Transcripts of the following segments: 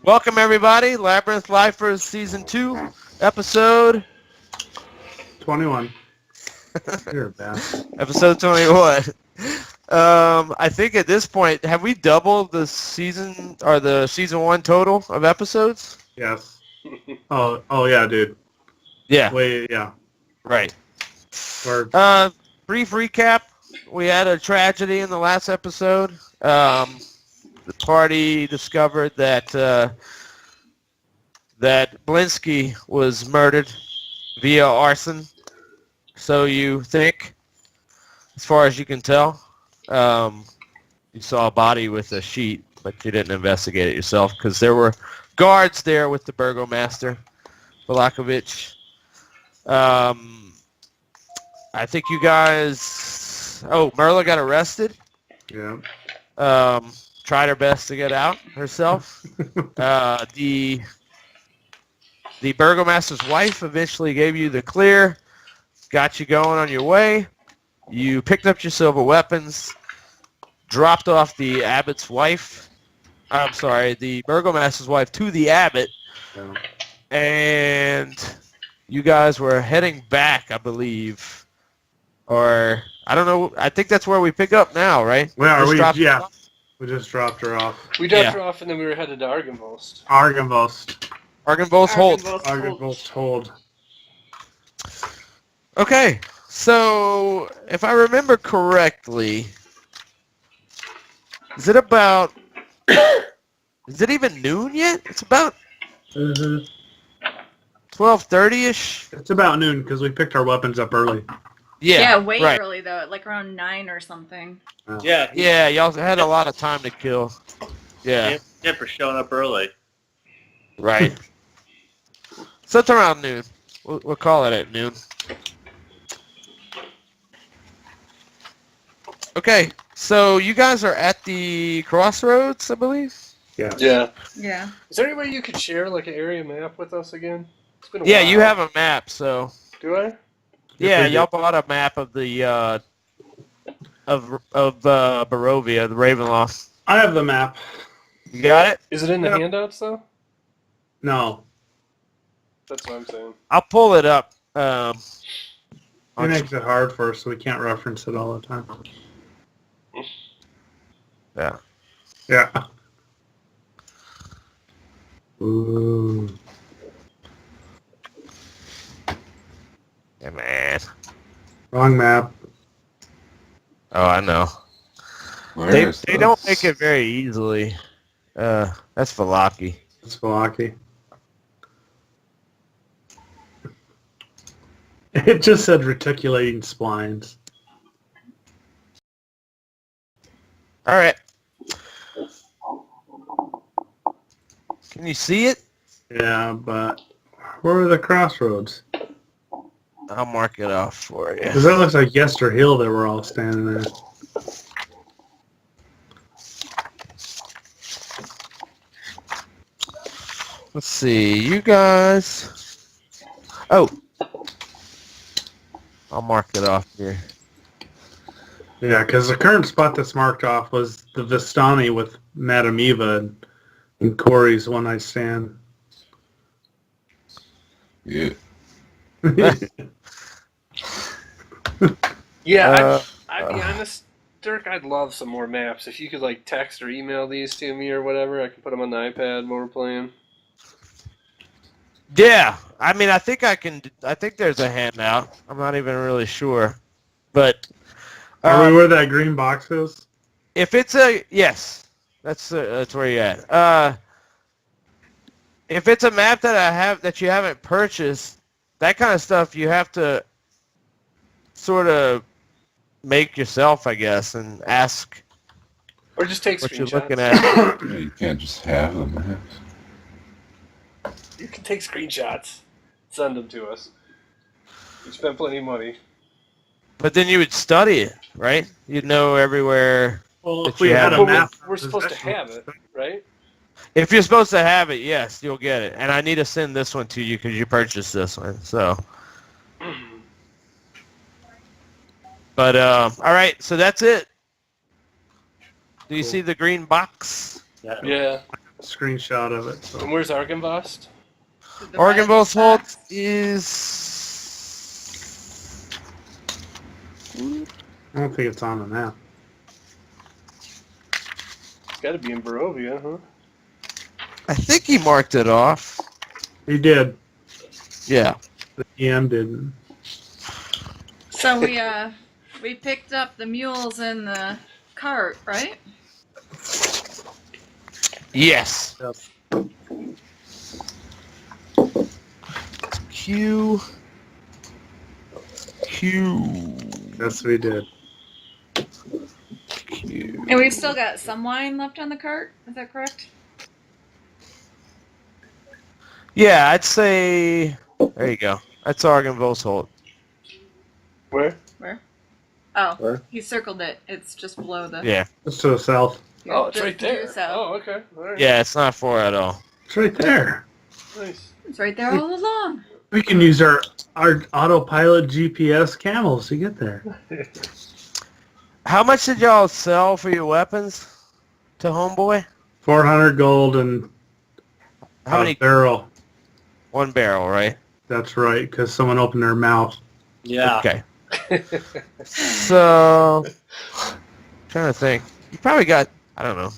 Welcome everybody, Labyrinth Lifers Season 2, Episode 21. You're bad. Episode 21. I think at this point, have we doubled the season or the Season 1 total of episodes? Yes. Oh yeah, dude. Yeah. Wait, yeah. Right. We're Brief recap. We had a tragedy in the last episode. The party discovered that that Blinsky was murdered via arson. So you think, as far as you can tell, you saw a body with a sheet, but you didn't investigate it yourself because there were guards there with the burgomaster, Vallaki. I think you guys... Oh, Merla got arrested. yeah. Tried her best to get out herself. The burgomaster's wife eventually gave you the clear, got you going on your way. You picked up your silver weapons, dropped off the abbot's wife. I'm sorry, the burgomaster's wife to the abbot, Yeah. and you guys were heading back, I believe. Or, I don't know, I think that's where we pick up now, right? Where are we? Dropped Yeah. off? We just dropped her off. We dropped Yeah. her off and then we were headed to Argynvostholt. Argynvostholt. Argynvostholt. Okay, so if I remember correctly, is it about... Is it even noon yet? It's about 12:30ish. It's about noon because we picked our weapons up early. Yeah, way right. early though, like around 9 or something. Yeah, Yeah, y'all had a lot of time to kill. Yeah, him for showing up early. right. So it's around noon. We'll call it at noon. Okay, so you guys are at the crossroads, I believe? Yeah. Yeah. Yeah. Is there any way you could share like an area map with us again? It's been a Yeah, while. you have a map, so... Do I? Yeah, we do. y'all bought a map of the, Barovia, the Ravenloft. I have the map. You got it? Is it in the Yeah. handouts though? No. That's what I'm saying. I'll pull it up. It makes it hard for us, so we can't reference it all the time. Yeah. Yeah. Ooh. Yeah, man. Wrong map. Oh, I know. They don't make it very easily. That's Vallaki. It's Vallaki. It just said reticulating splines. All right. Can you see it? Yeah, but where are the crossroads? I'll mark it off for you. Because that looks like Yester Hill that we're all standing there. Let's see. You guys... Oh. I'll mark it off here. Yeah, because the current spot that's marked off was the Vistani with Madame Eva and Corey's one night stand. Yeah. Yeah, I'd be honest, Dirk, I'd love some more maps. If you could like text or email these to me or whatever, I can put them on the iPad while we're playing. Yeah. I mean, I think I can... I think there's a handout. I'm not even really sure. But... Are we where that green box is? If it's a... Yes. That's where you're at. If it's a map that you haven't purchased, that kind of stuff you have to sort of make yourself, I guess, and ask Or just take what screenshots. you're looking at. Yeah, you can't just have them. You can take screenshots. Send them to us. You spent plenty of money. But then you would study it, right? You'd know everywhere. Well, If if we you had have a But map... we're supposed to have it, right? If you're supposed to have it, yes, you'll get it. And I need to send this one to you because you purchased this one. So, but all right, so that's it. Do you see the green box? Yeah. screenshot of it. So. And where's Argynvost? The red Argynvostholt box. is... I don't think it's on the map. It's got to be in Barovia, huh? I think he marked it off. He did. Yeah. The EM didn't. So we picked up the mules in the cart, right? Yes. Yep. Q. Yes, we did. Q. And we've still got some wine left on the cart. Is that correct? Yeah, I'd say... There you go. That's Argynvostholt. Where? Where? Oh, Where? he circled it. It's just below the. Yeah. It's to the south. Oh, it's just right to your there. south. Oh, okay. All right. Yeah, it's not far at all. It's right there. Nice. It's right there all along. We can use our autopilot GPS camels to get there. How much did y'all sell for your weapons to Homeboy? 400 gold and How many? barrel. One barrel, right? That's right, because someone opened their mouth. Yeah. Okay. So, trying to think. You probably got, I don't know,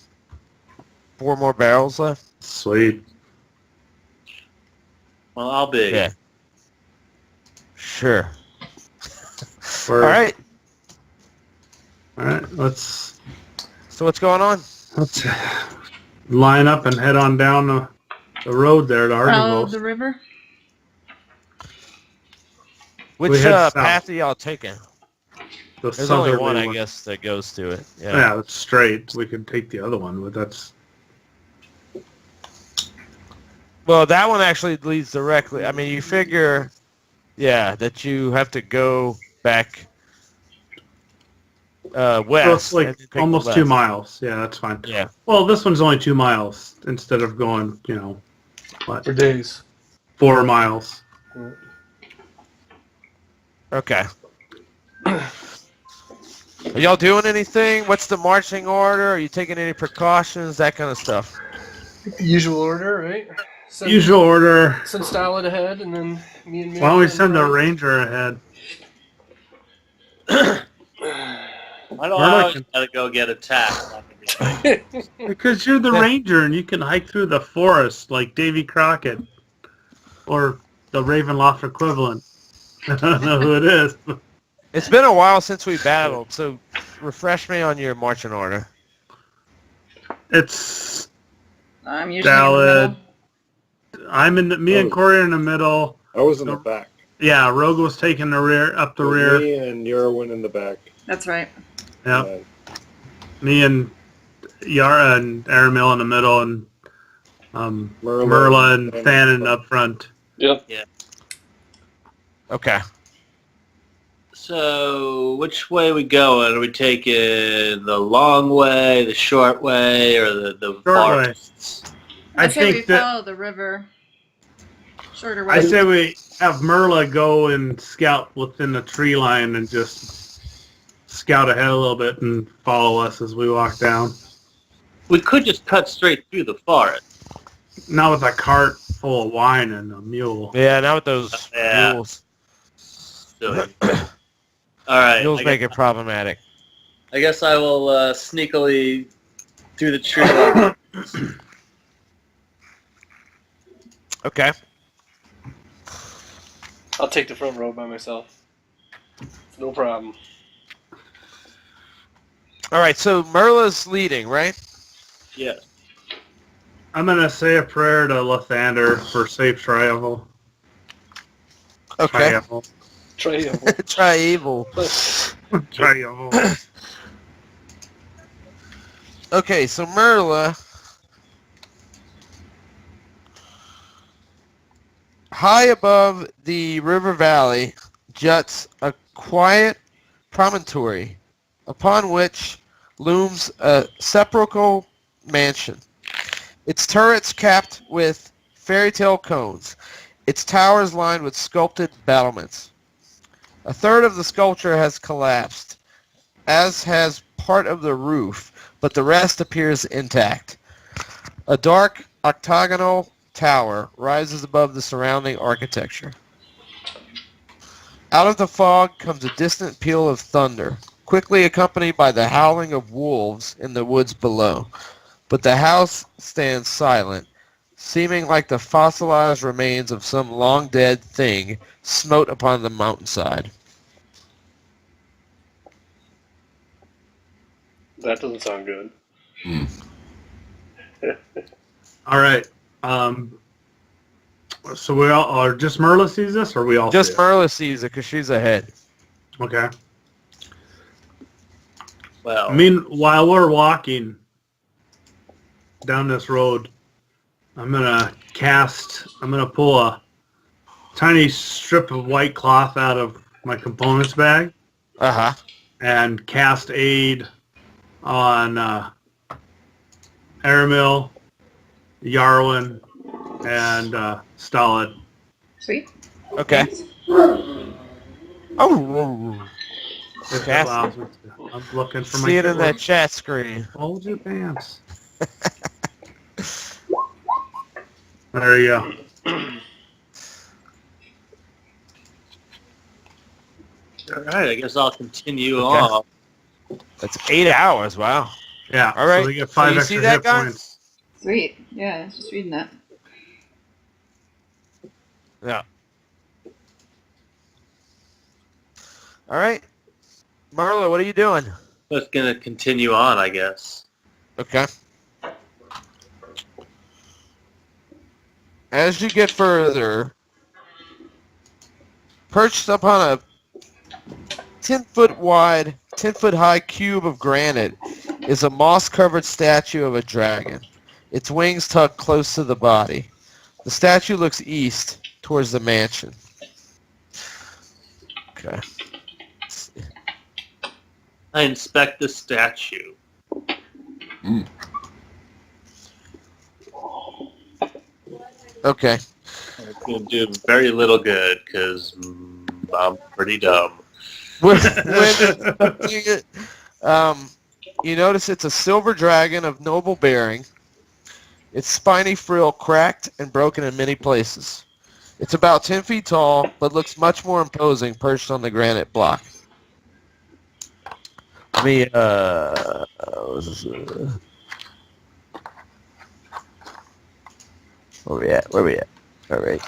4 more barrels left? Sweet. Well, I'll be. Yeah. Sure. We're- All right. All right, let's So what's going on? line up and head on down the road there to Follow Argynvostholt. the river. Which head south. path are y'all taking? The There's only southerly one, I guess, that goes to it. Yeah. Yeah, it's straight. We could take the other one, but that's Well, that one actually leads directly. I mean, you figure, yeah, that you have to go back west. well, it's and like then take almost the 2 left. miles. Yeah, that's fine. Yeah. Well, this one's only 2 miles instead of going, what, For days. 4 miles. Okay. Are y'all doing anything? What's the marching order? Are you taking any precautions? That kind of stuff. Usual order, right? Send, Usual order. Send Starlet ahead, and then me and Why don't we Mary send the and ranger ahead? Why do I We're always looking- gotta go get attacked? Because you're the ranger and you can hike through the forest like Davy Crockett or the Ravenloft equivalent. I don't know who it is. It's been a while since we battled, so refresh me on your marching order. It's I'm usually in the Salad. middle. I'm in me and Corey are in the middle. I was in the back. Yeah, Rogue was taking the rear up the rear. Me and Yarwin in the back. That's right. Yeah, And me and Yara and Aramil in the middle, and Merla and Thanon up front. Yep. Okay. So, which way we going? Are we taking the long way, the short way, or the Short way. forests? I say we think that follow the river. Shorter way. I say we have Merla go and scout within the tree line and just scout ahead a little bit and follow us as we walk down. We could just cut straight through the forest. Not with a cart full of wine and a mule. Yeah, not with those Yeah. mules. Silly. All right. Mules make it problematic. I guess I will sneakily through the tree line. Okay. I'll take the front row by myself. No problem. All right, so Merla's leading, right? Yes. I'm gonna say a prayer to Lathander for safe travel. Okay. Travel. Triangle. Try evil. Travel. Okay, so Merla, high above the river valley, juts a quiet promontory upon which looms a sepulchral mansion. Its turrets capped with fairy tale cones, its towers lined with sculpted battlements. A third of the sculpture has collapsed, as has part of the roof, but the rest appears intact. A dark octagonal tower rises above the surrounding architecture. Out of the fog comes a distant peal of thunder, quickly accompanied by the howling of wolves in the woods below. But the house stands silent, seeming like the fossilized remains of some long-dead thing smote upon the mountainside. That doesn't sound good. All right. So we all are just Merla sees this, or we all Just see it? Merla sees it because she's ahead. Okay. Well, I mean, while we're walking down this road, I'm gonna pull a tiny strip of white cloth out of my components bag Uh-huh. and cast aid on Aramil, Yarwin, and Stalin. Sweet. Okay. Oh, If it Cast allows me to. I'm looking for my see it in kit that work. chat screen. Hold your pants. There you go. all right. I guess I'll continue Okay. on. That's 8 hours. Wow. Yeah. All right. So they get So 5 you extra see that, hit guy? points. Sweet. Yeah, I was just reading that. Yeah. All right. Marla, what are you doing? Just gonna continue on, I guess. Okay. As you get further, perched upon a 10-foot wide, 10-foot high cube of granite is a moss-covered statue of a dragon. Its wings tucked close to the body. The statue looks east towards the mansion. Okay. I inspect the statue. Okay. It's gonna do very little good because I'm pretty dumb. You notice it's a silver dragon of noble bearing. Its spiny frill cracked and broken in many places. It's about 10 feet tall, but looks much more imposing perched on the granite block. Let me, where we at? Where we at? All right.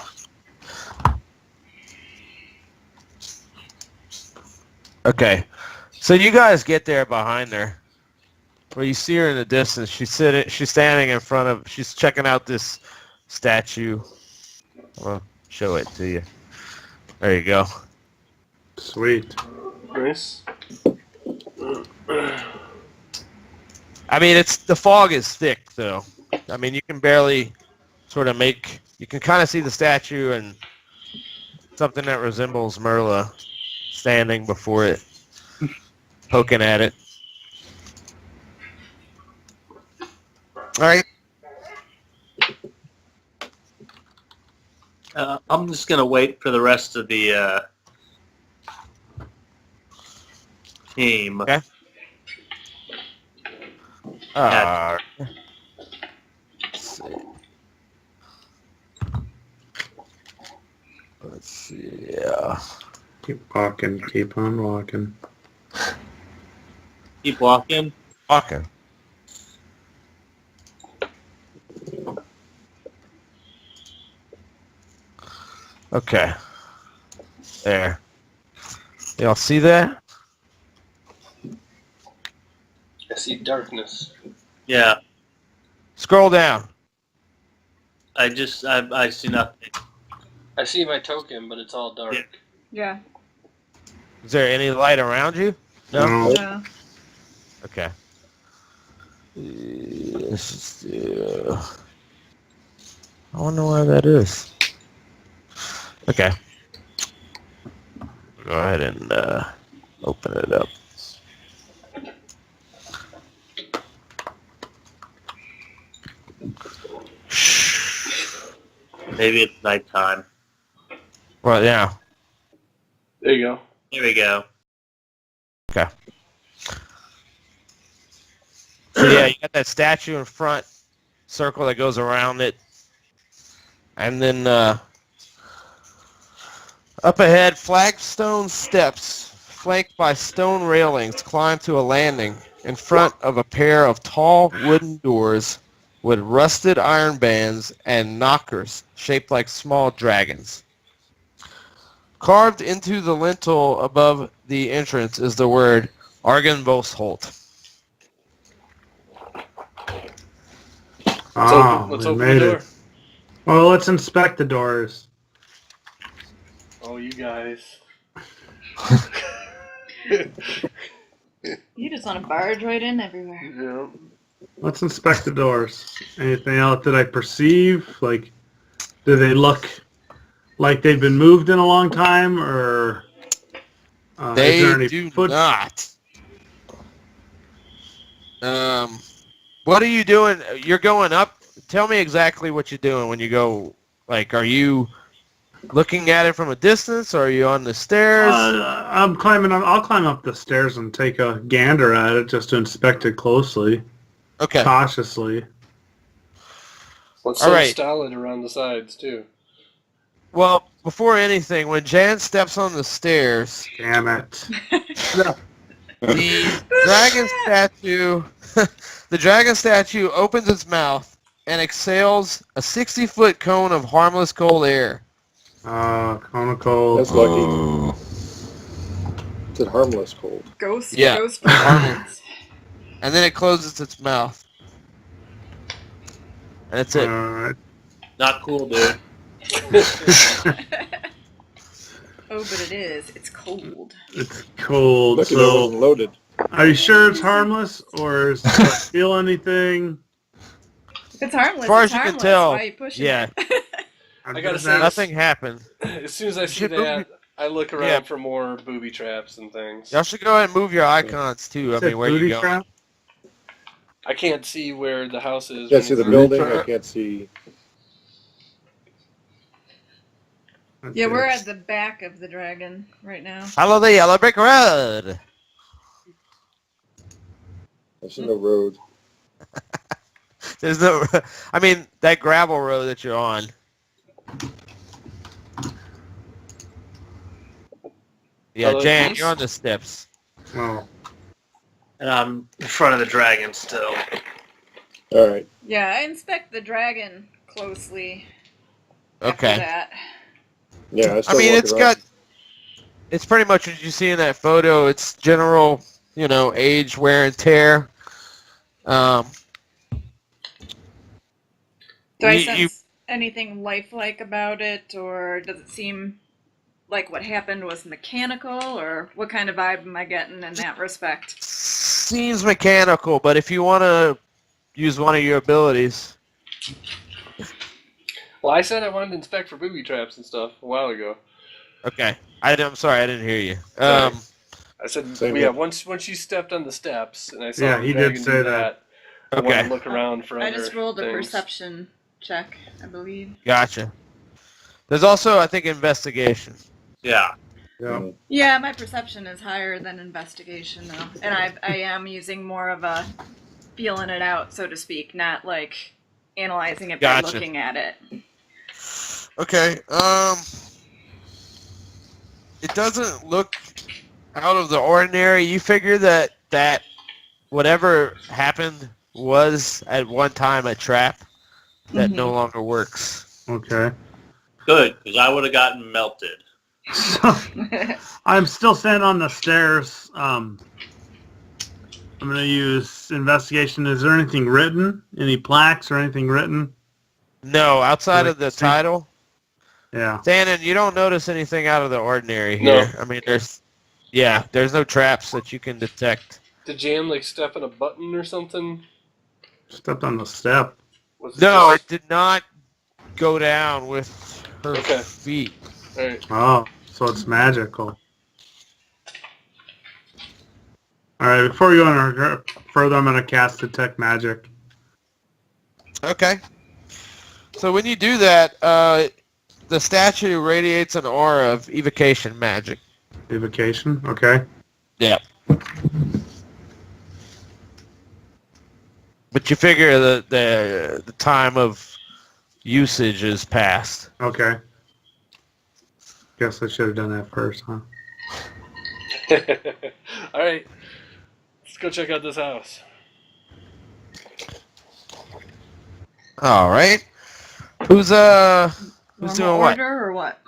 Okay. So you guys get there behind her. Where you see her in the distance. She's standing in front of, she's checking out this statue. I'll show it to you. There you go. Sweet. Nice. I mean, the fog is thick, though. I mean, you can barely sort of you can kind of see the statue and something that resembles Merla standing before it, poking at it. All right. I'm just gonna wait for the rest of the team. Okay. Let's see. Yeah. Keep walking. Keep on walking. Keep walking. Okay. Okay. There. Y'all see that? I see darkness. Yeah. Scroll down. I see nothing. I see my token, but it's all dark. Yeah. Yeah. Is there any light around you? No? Yeah. Okay. Let's just do... I wonder why that is. Okay. Go ahead and open it up. Maybe it's nighttime. Well, yeah. There you go. Here we go. Okay. So yeah, you got that statue in front, circle that goes around it. And then up ahead, flagstone steps flanked by stone railings climb to a landing in front of a pair of tall wooden doors with rusted iron bands and knockers shaped like small dragons. Carved into the lintel above the entrance is the word Argynvostholt. Let's open the door. Well, let's inspect the doors. Oh, you guys. You just want to barge right in everywhere. Yeah. Let's inspect the doors. Anything else that I perceive? Like, do they look like they've been moved in a long time, or is there any They do not. What are you doing? You're going up. Tell me exactly what you're doing when you go. Like, are you looking at it from a distance, or are you on the stairs? I'm climbing. I'll climb up the stairs and take a gander at it just to inspect it closely, Okay. cautiously. Let's All set right. style around the sides, too. Well, before anything, when Jan steps on the stairs, Damn it! the dragon statue, the dragon statue opens its mouth and exhales a 60-foot cone of harmless cold air. Conical. That's lucky. It's a harmless cold. Ghost Yeah. performance. And then it closes its mouth. And that's it. Not cool, dude. Oh, but it is. It's cold. It's cold. Lucky that So, wasn't loaded. are you sure it's harmless, or does it feel anything? If it's harmless, As far it's as you can harmless. tell, Why are you pushing yeah. it? I gotta say, Nothing happened. as soon as I see Should that, I look around Yeah. for more booby traps and things. Y'all should go ahead and move your icons too. I mean, where you go? Trap? I can't see where the house is. Can't see the when building. it's- I can't see. Yeah, we're at the back of the dragon right now. Follow the yellow brick road. I see no road. There's no. I mean, that gravel road that you're on. Yeah, Hello, Jan, peace. you're on the steps. Oh. And I'm in front of the dragon still. All right. Yeah, I inspect the dragon closely. After Okay. that. Yeah, I mean, it's got. It's pretty much what you see in that photo. It's general, age, wear and tear. Do I You- sense you- anything lifelike about it, or does it seem like what happened was mechanical, or what kind of vibe am I getting in that respect? Seems mechanical, but if you want to use one of your abilities, Well, I said I wanted to inspect for booby traps and stuff a while ago. okay. I'm sorry, I didn't hear you. Sorry. I said, Same yeah, here. once you stepped on the steps, and I saw Yeah, the he did dragon say do that. I wanted Okay, to look around for I other just rolled a things. perception check, I believe. gotcha. There's also, I think, investigation. Yeah. Yeah. Yeah, my perception is higher than investigation, though. And I am using more of a feeling it out, so to speak, not like analyzing it by Gotcha. looking at it. Okay. It doesn't look out of the ordinary. You figure that whatever happened was at one time a trap that no longer works. Okay. Good, because I would have gotten melted. So, I'm still standing on the stairs. I'm going to use investigation. Is there anything written? Any plaques or anything written? No, outside of the Like, see- title. Yeah. Shannon, you don't notice anything out of the ordinary No. here. I mean, there's no traps that you can detect. Did Jan like step on a button or something? Stepped on the step. Was it No, just- it did not go down with her Okay. feet. All right. Oh, so it's magical. All right, before we go any further, I'm going to cast Detect Magic. Okay. So when you do that, the statue radiates an aura of evocation magic. Evocation, okay. Yeah. But you figure the time of usage is past. Okay. Guess I should have done that first, huh? All right, let's go check out this house. All right. Who's Normal doing what? order or what?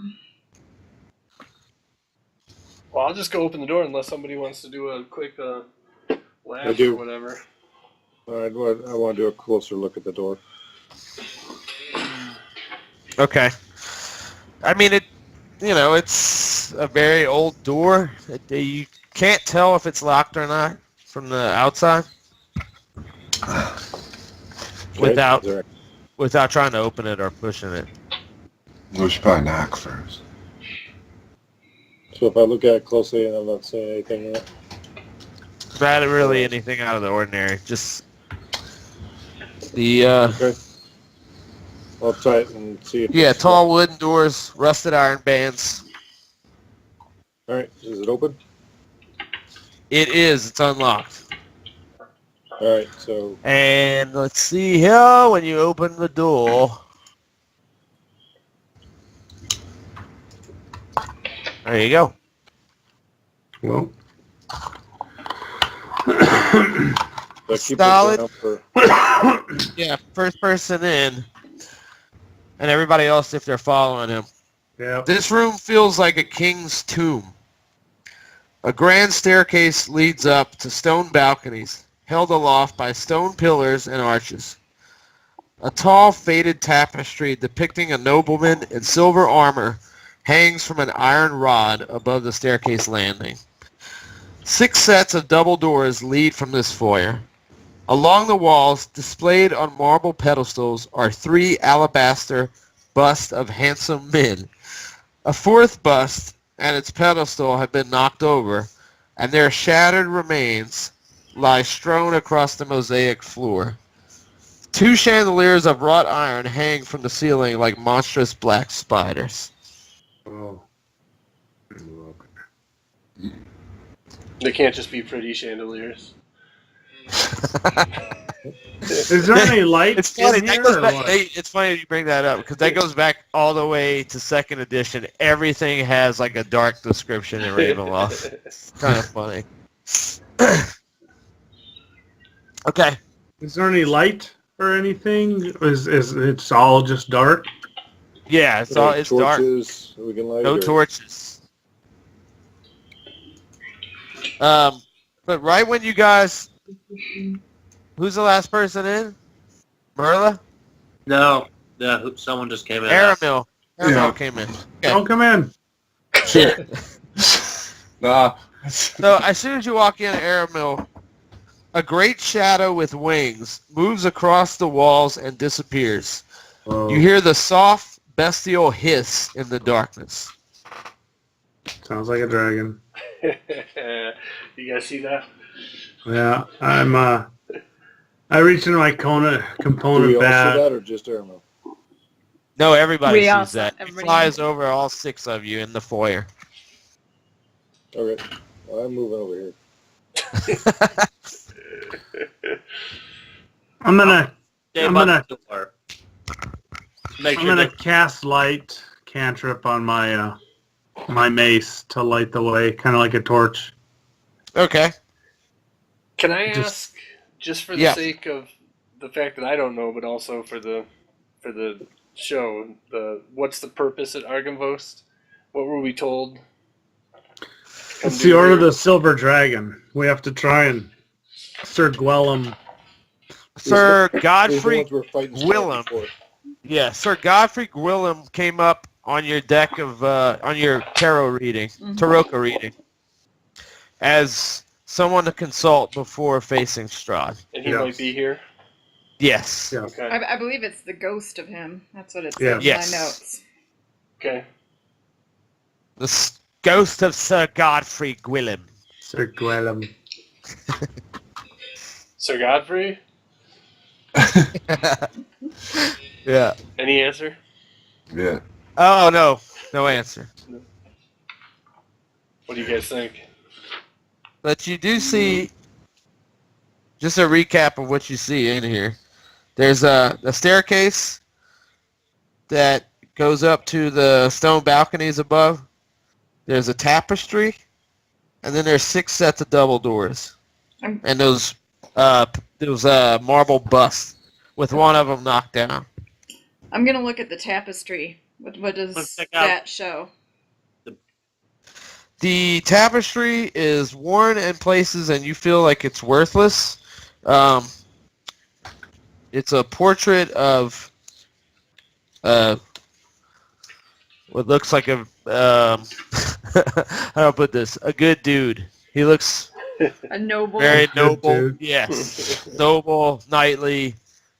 Well, I'll just go open the door unless somebody wants to do a quick laugh I do. or whatever. All right, I want to do a closer look at the door. Okay. I mean, it's a very old door. You can't tell if it's locked or not from the outside Okay, without trying to open it or pushing it. We should probably knock first. So if I look at it closely and I'm not seeing anything in it, Not really anything out of the ordinary. Just the okay. I'll try it and see if it's tall wooden doors, rusted iron bands. All right, is it open? It is. It's unlocked. All right, so And let's see here when you open the door. There you go. Well, I keep it Solid. down for Yeah, first person in. And everybody else if they're following him. yeah. This room feels like a king's tomb. A grand staircase leads up to stone balconies, held aloft by stone pillars and arches. A tall, faded tapestry depicting a nobleman in silver armor hangs from an iron rod above the staircase landing. 6 sets of double doors lead from this foyer. Along the walls, displayed on marble pedestals, are 3 alabaster busts of handsome men. A 4th bust and its pedestal have been knocked over, and their shattered remains lie strewn across the mosaic floor. 2 chandeliers of wrought iron hang from the ceiling like monstrous black spiders. Oh. They can't just be pretty chandeliers. Is there any light It's funny. in That here goes or back, what? it's funny you bring that up because that goes back all the way to 2nd edition. Everything has like a dark description in Ravenloft. It's kind of funny. Okay. Is there any light or anything? Is it's all just dark? Yeah, it's dark. torches we can light. No or- torches. But right when you guys, who's the last person in? Merla? No, someone just came in. Aramil. Aramil Yeah. came in. Okay. Don't come in. Nah. So as soon as you walk in, Aramil, a great shadow with wings moves across the walls and disappears. Oh, You hear the soft, bestial hiss in the darkness. sounds like a dragon. You guys see that? Yeah, I reached into my Do component we all see bag. that or just Aramil? No, everybody We all sees saw- that. He everybody flies knows. over all 6 of you in the foyer. Okay, well, I'm moving over here. I'm gonna Stay I'm by gonna- the door. Make I'm sure gonna that- cast light cantrip on my my mace to light the way, kind of like a torch. Okay. Can I Just- ask, just for the Yeah. sake of the fact that I don't know, but also for the show, what's the purpose at Argynvost? What were we told? Come It's do the Order of here? the Silver Dragon. We have to try and Sir Gwellum. Sir These are the Godfrey ones we're fighting Gwillem. for. Yeah, Sir Godfrey Gwillem came up on your deck of on your tarot reading, Taroka reading, as someone to consult before facing Strahd. And he Yes. might be here. Yes. Yeah. Okay. I believe it's the ghost of him. That's what it Yeah. says in Yes. my notes. Okay. The ghost of Sir Godfrey Gwillem. Sir Gwellum. Sir Godfrey. Yeah. Any answer? Yeah. Oh no, no answer. What do you guys think? But you do see just a recap of what you see in here. There's a staircase that goes up to the stone balconies above. There's a tapestry, and then there's 6 sets of double doors, and those marble busts with one of them knocked down. I'm gonna look at the tapestry. What does Let's check out- that show? The tapestry is worn in places, and you feel like it's worthless. It's a portrait of what looks like a how do I put this? A good dude. He looks A noble. very Good noble. dude. Yes, noble, knightly.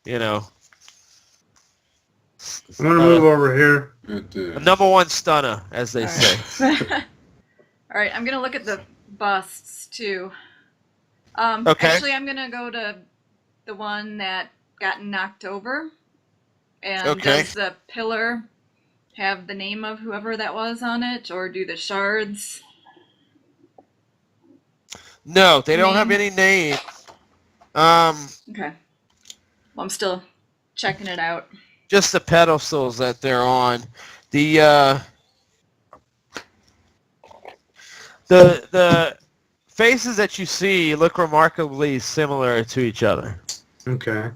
You know, I'm gonna move over here. Good dude. a number one stunner, as they All say. right. All right, I'm gonna look at the busts too. Okay. Actually, I'm gonna go to the one that got knocked over. And Okay. does the pillar have the name of whoever that was on it, or do the shards? No, they don't have Name? any name. Okay. Well, I'm still checking it out. Just the pedestals that they're on. The faces that you see look remarkably similar to each other. Okay.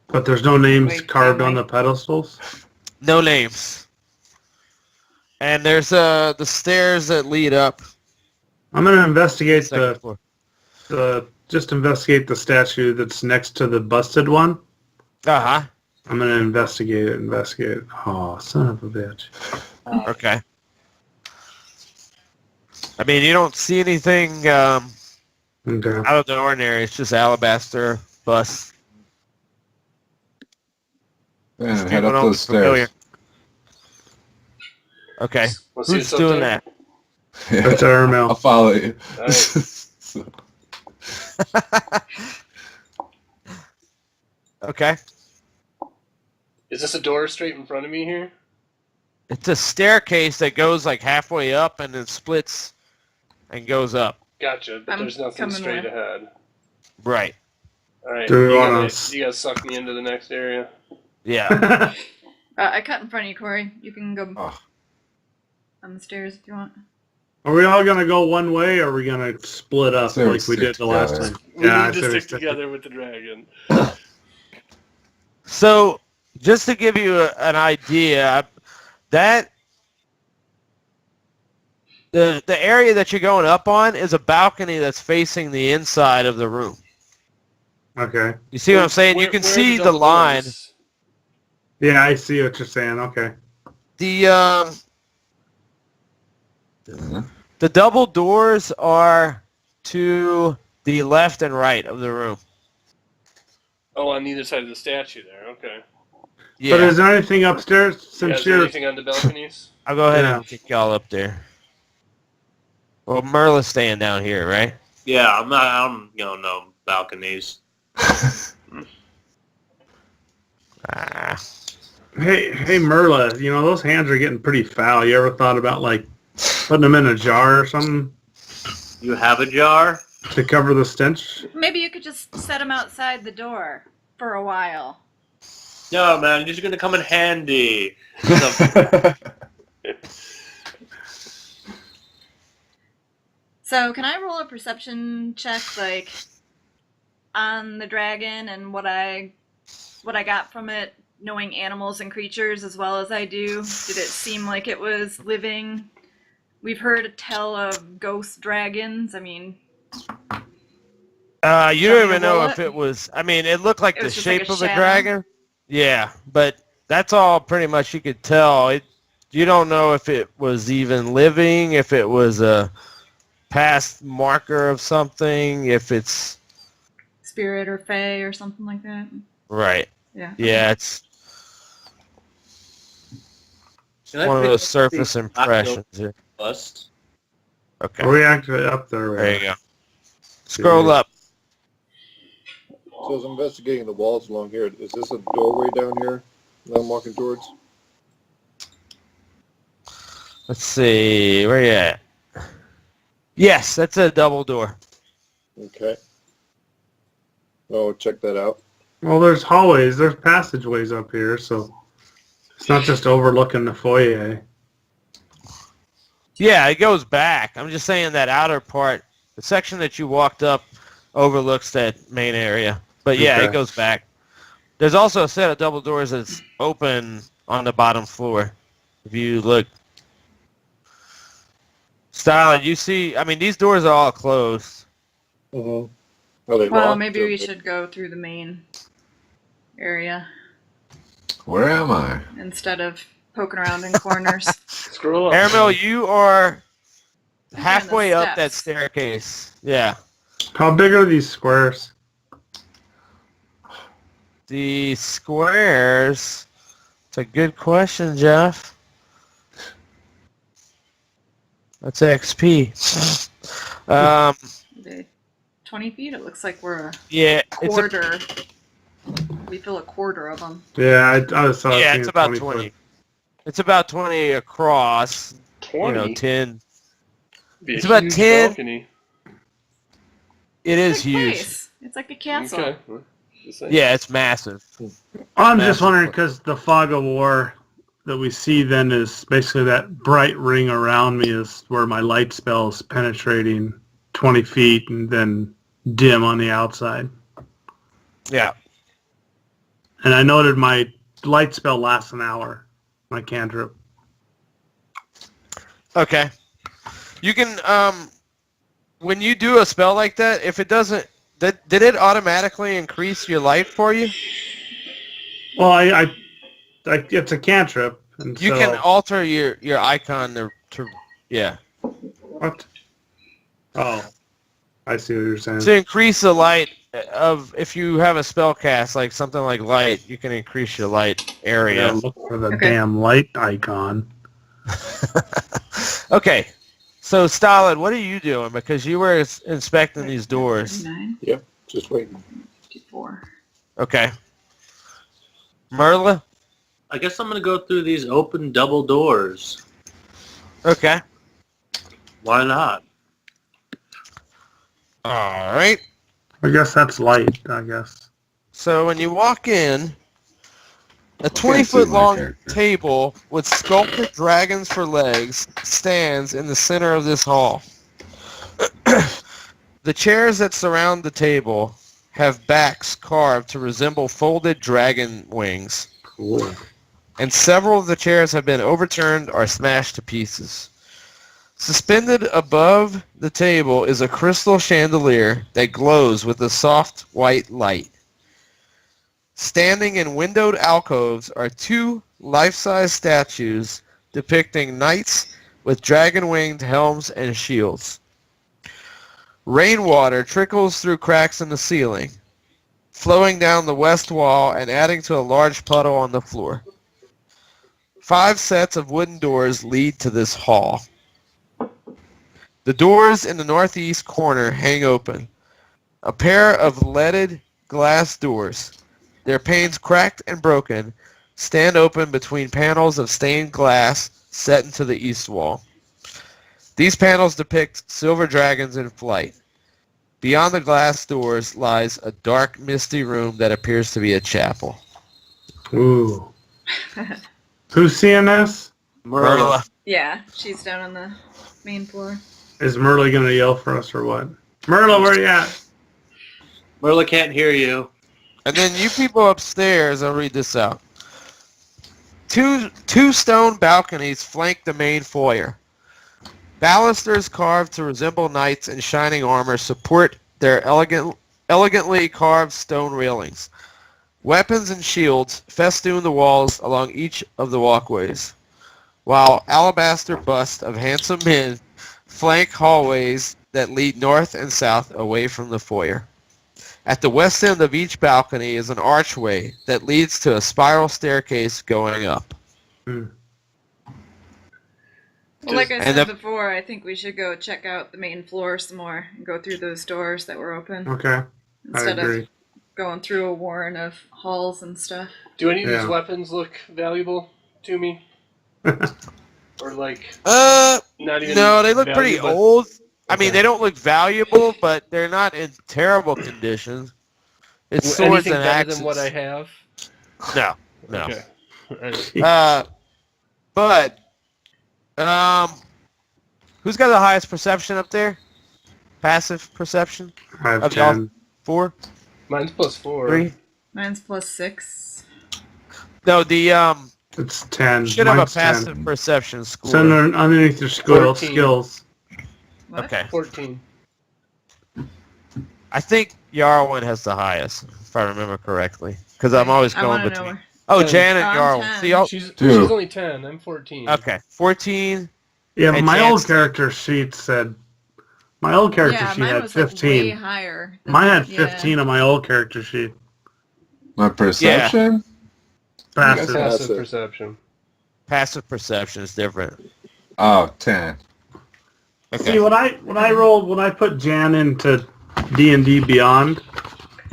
But there's no names Wait, carved am on I- the pedestals? No names. And there's the stairs that lead up. I'm gonna investigate Second floor. just investigate the statue that's next to the busted one. Uh-huh. I'm gonna investigate it. Oh, son of a bitch. Okay. I mean, you don't see anything out Okay. of the ordinary. It's just alabaster bust. Man, head People up don't those look familiar. stairs. Okay. We'll see Who's what's up doing there. that? That's I'll Aramel. follow you. All right. Okay. Is this a door straight in front of me here? It's a staircase that goes like halfway up and then splits and goes up. Gotcha, but I'm there's nothing coming straight with. ahead. Right. All right. Do we you wanna guys suck me into the next area. Yeah. I cut in front of you, Corey. You can go Oh. on the stairs if you want. Are we all gonna go one way, or are we gonna split up Say we like we stick did the last together. time? We I need to say we stick together with the dragon. So, just to give you an idea, that the area that you're going up on is a balcony that's facing the inside of the room. Okay. You see what I'm saying? You can Where are see the double line. doors? Yeah, I see what you're saying. Okay. The the double doors are to the left and right of the room. Oh, on either side of the statue there. Okay. But Yeah, is there anything upstairs? Yeah, Since is there you're anything on the balconies? I'll go ahead Yeah. and kick y'all up there. Well, Merla's staying down here, right? Yeah, I'm going no balconies. Ah. hey Merla, you know those hands are getting pretty foul. You ever thought about like putting them in a jar or something You have a jar? to cover the stench? Maybe you could just set them outside the door for a while. No, man, these are gonna come in handy. So can I roll a perception check, like, on the dragon and what I got from it, knowing animals and creatures as well as I do? Did it seem like it was living? We've heard tell of ghost dragons. I mean, You Tell don't me even to know roll if it. it was. I mean, it looked like It the was just like shape a of the shadow? dragon. Yeah, but that's all pretty much you could tell. You don't know if it was even living, if it was a past marker of something, if it's spirit or fae or something like that. right. Yeah. Yeah, it's Can I one of pick those up surface the impressions here. bust? Okay, Are we actually up there? there you go. Scroll up. So as I'm investigating the walls along here, is this a doorway down here that I'm walking towards? Let's see, where you at? Yes, that's a double door. Okay. Oh, check that out. Well, there's hallways, there's passageways up here, so it's not just overlooking the foyer. Yeah, it goes back. I'm just saying that outer part, the section that you walked up, overlooks that main area. But yeah, Okay. it goes back. There's also a set of double doors that's open on the bottom floor. If you look. Stalin, you see, I mean, these doors are all closed. Mm-hmm. Are they Well, locked, maybe or- we should go through the main area Where am I? instead of poking around in corners. Scroll up. Aramil, you are you're in the halfway up that steps. staircase. Yeah. How big are these squares? The squares. It's a good question, Jeff. That's XP. The 20 feet? It looks like we're a Yeah, quarter. We fill a quarter of them. Yeah, I was thought it's about 20 20. foot. It's about 20 across. 20. 10. Be a It's about huge 10. balcony. It is It's a huge. place. It's like a castle. Okay. Well, just saying. Yeah, it's massive. I'm Massive just wondering foot. because the fog of war that we see then is basically that bright ring around me is where my light spell is penetrating 20 feet and then dim on the outside. Yeah. And I noted my light spell lasts an hour, my cantrip. Okay. You can, when you do a spell like that, if it doesn't, did it automatically increase your light for you? Well, I it's a cantrip. And You so, can alter your icon to yeah. What? Oh, I see what you're saying. To increase the light of, if you have a spell cast, like something like light, you can increase your light I area. gotta look for the Okay. damn light icon. Okay. So, Stalin, what are you doing? Because you were inspecting these doors. 39, Just waiting. 54. Okay. Merla? I guess I'm going to go through these open double doors. Okay. Why not? All right. I guess that's light, I guess. So when you walk in, a can't 20-foot see my long character. table with sculpted dragons for legs stands in the center of this hall. The chairs that surround the table have backs carved to resemble folded dragon wings, Cool. and several of the chairs have been overturned or smashed to pieces. Suspended above the table is a crystal chandelier that glows with a soft white light. Standing in windowed alcoves are two life-size statues depicting knights with dragon-winged helms and shields. Rainwater trickles through cracks in the ceiling, flowing down the west wall and adding to a large puddle on the floor. 5 sets of wooden doors lead to this hall. The doors in the northeast corner hang open. A pair of leaded glass doors, their panes cracked and broken, stand open between panels of stained glass set into the east wall. These panels depict silver dragons in flight. Beyond the glass doors lies a dark, misty room that appears to be a chapel. Ooh. Who's seeing this? Merla. Yeah, she's down on the main floor. Is Merle gonna yell for us or what? Merle, where you at? Merla can't hear you. And then you people upstairs, I'll read this out. Two stone balconies flank the main foyer. Balusters carved to resemble knights in shining armor support their elegantly carved stone railings. Weapons and shields festoon the walls along each of the walkways, while alabaster busts of handsome men flank hallways that lead north and south away from the foyer. At the west end of each balcony is an archway that leads to a spiral staircase going up. Hmm. Well, like I And said the- before, I think we should go check out the main floor some more and go through those doors that were open Okay, I instead of agree. going through a warren of halls and stuff. Do any of Yeah. these weapons look valuable to me? Or like not even? No, they look pretty valuable? old. I mean, Okay. they don't look valuable, but they're not in terrible condition. It's swords Anything and better axes. than what I have? No, no. Okay. Alright. But who's got the highest perception up there? Passive perception I have of y'all 10. 4, Mine's +4. 3. Mine's +6. No, the It's 10. should have a Mine's passive 10. perception It's score. underneath your skills. 14. What? Okay, 14. I think Yarwin has the highest, if I remember correctly, because I'm always I going want to know between. where. Oh, 10. Jan and I'm Yarwin. 10. See, y'all. She's Two. only 10. I'm 14. Okay, 14. Yeah, And my Jan's- old character sheet said. My old character Yeah, sheet mine had was like 15. way higher. than Mine had that, yeah. 15 on my old character sheet. My perception? Passive. Passive Passive. perception. Passive perception is different. Oh, 10. Okay. See, when I put Jan into D&D Beyond,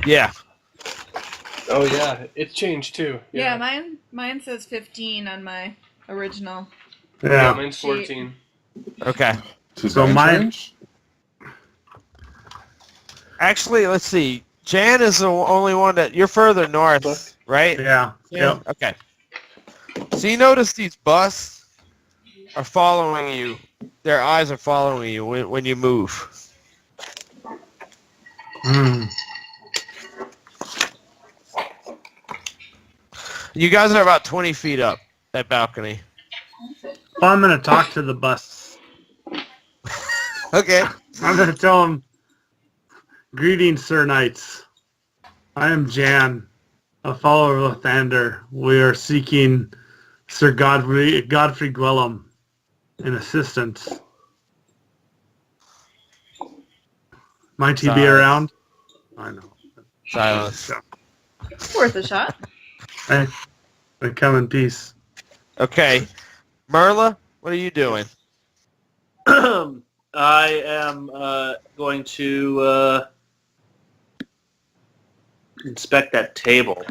Yeah. Oh yeah, it's changed too. Yeah, mine says 15 on my original. Yeah, yeah. mine's 14. Okay. To So range mine- range? Actually, let's see. Jan is the only one that you're further north, right? Yeah. Jan? Okay. So you notice these busts are following you. Their eyes are following you when you move. Hmm. You guys are about 20 feet up that balcony. Well, I'm going to talk to the busts. Okay. I'm going to tell them, greetings, Sir Knights. I am Jan, a follower of Lathander. We are seeking Sir Godfrey Gwellum in assistance. Might he be Silence. around? I know. Silence. It's worth a shot. Hey, we come in peace. Okay. Merla, what are you doing? I am going to inspect that table.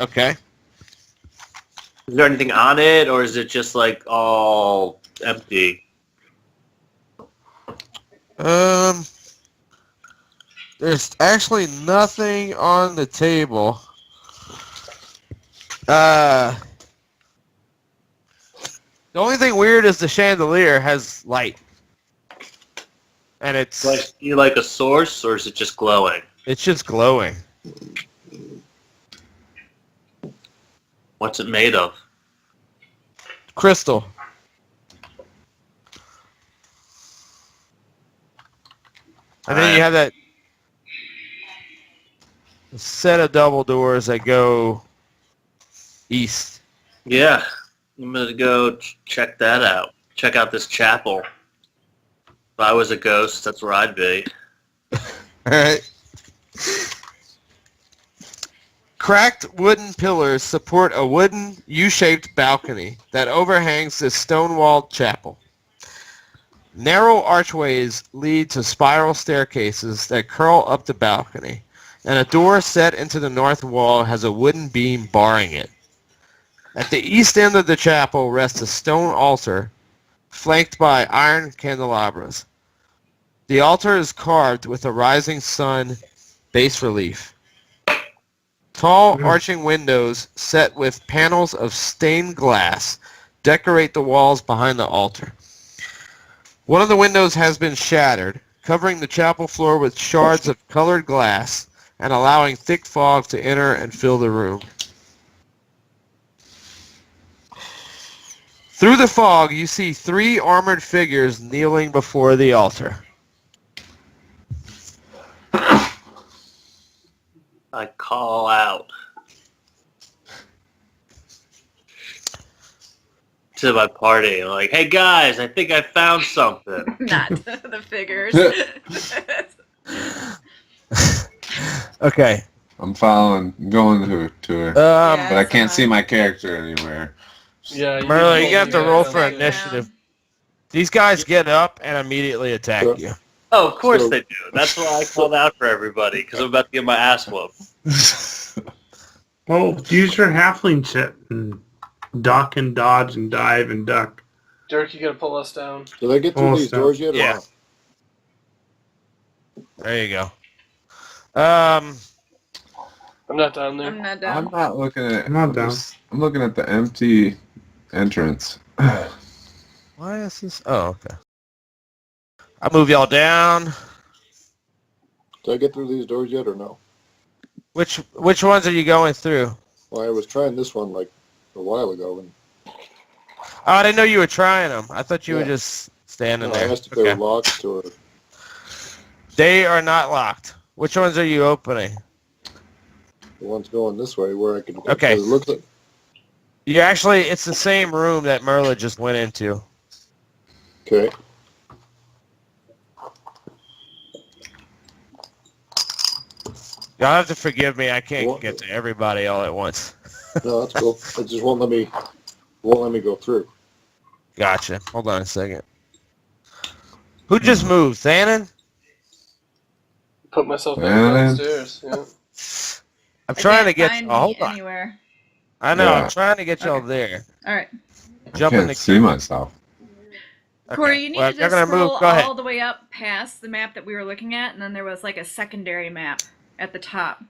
Okay. Is there anything on it, or is it just like all empty? There's actually nothing on the table. The only thing weird is the chandelier has light. And it's Like you like a source, or is it just glowing? it's just glowing. What's it made of? Crystal. And then you have that set of double doors that go east. Yeah, I'm gonna go check that out. Check out this chapel. If I was a ghost, that's where I'd be. Alright. Cracked wooden pillars support a wooden U-shaped balcony that overhangs this stone-walled chapel. Narrow archways lead to spiral staircases that curl up the balcony, and a door set into the north wall has a wooden beam barring it. At the east end of the chapel rests a stone altar, flanked by iron candelabras. The altar is carved with a rising sun bas relief. Tall, arching windows set with panels of stained glass decorate the walls behind the altar. One of the windows has been shattered, covering the chapel floor with shards of colored glass and allowing thick fog to enter and fill the room. Through the fog, you see 3 armored figures kneeling before the altar. I call out to my party, like, "Hey guys, I think I found something." Not the figures. Okay. I'm following, going to her. Yeah. But I can't see my character anywhere. Yeah, Merla, you have to roll for Background. initiative. These guys get up and immediately attack Sure. you. Oh, of course So- they do. That's why I called out for everybody, because I'm about to get my ass whooped. Well, use your halfling shit and duck and dodge and dive and duck. Dirk, you gonna pull us down? Did I get through Almost these done. doors yet? or Yeah. not? There you go. I'm not down there. I'm not I'm down. not looking at. I'm not down. I'm looking at the empty entrance. Why is this? Oh, okay. I move y'all down. Did I get through these doors yet or no? Which ones are you going through? Well, I was trying this one like a while ago, and Oh, I didn't know you were trying them. I thought you were Yeah. just standing I there. asked if they were locked or They are not locked. Which ones are you opening? the ones going this way where I could. Okay. It looks like You actually, it's the same room that Merla just went into. okay. Y'all have to forgive me. I can't What? get to everybody all at once. No, that's cool. It just won't let me go through. Gotcha. Hold on a second. Who just moved? Thanon? Put myself back Man. downstairs. Yeah. I'm I trying to can't get. find Oh, me hold on. anywhere. I know. Yeah. I'm trying to get y'all Okay. there. All right. Jump I in can't the see myself. Okay. Corey, you need Well, to if you're just gonna move, scroll go ahead. all the way up past the map that we were looking at, and then there was like a secondary map at the top.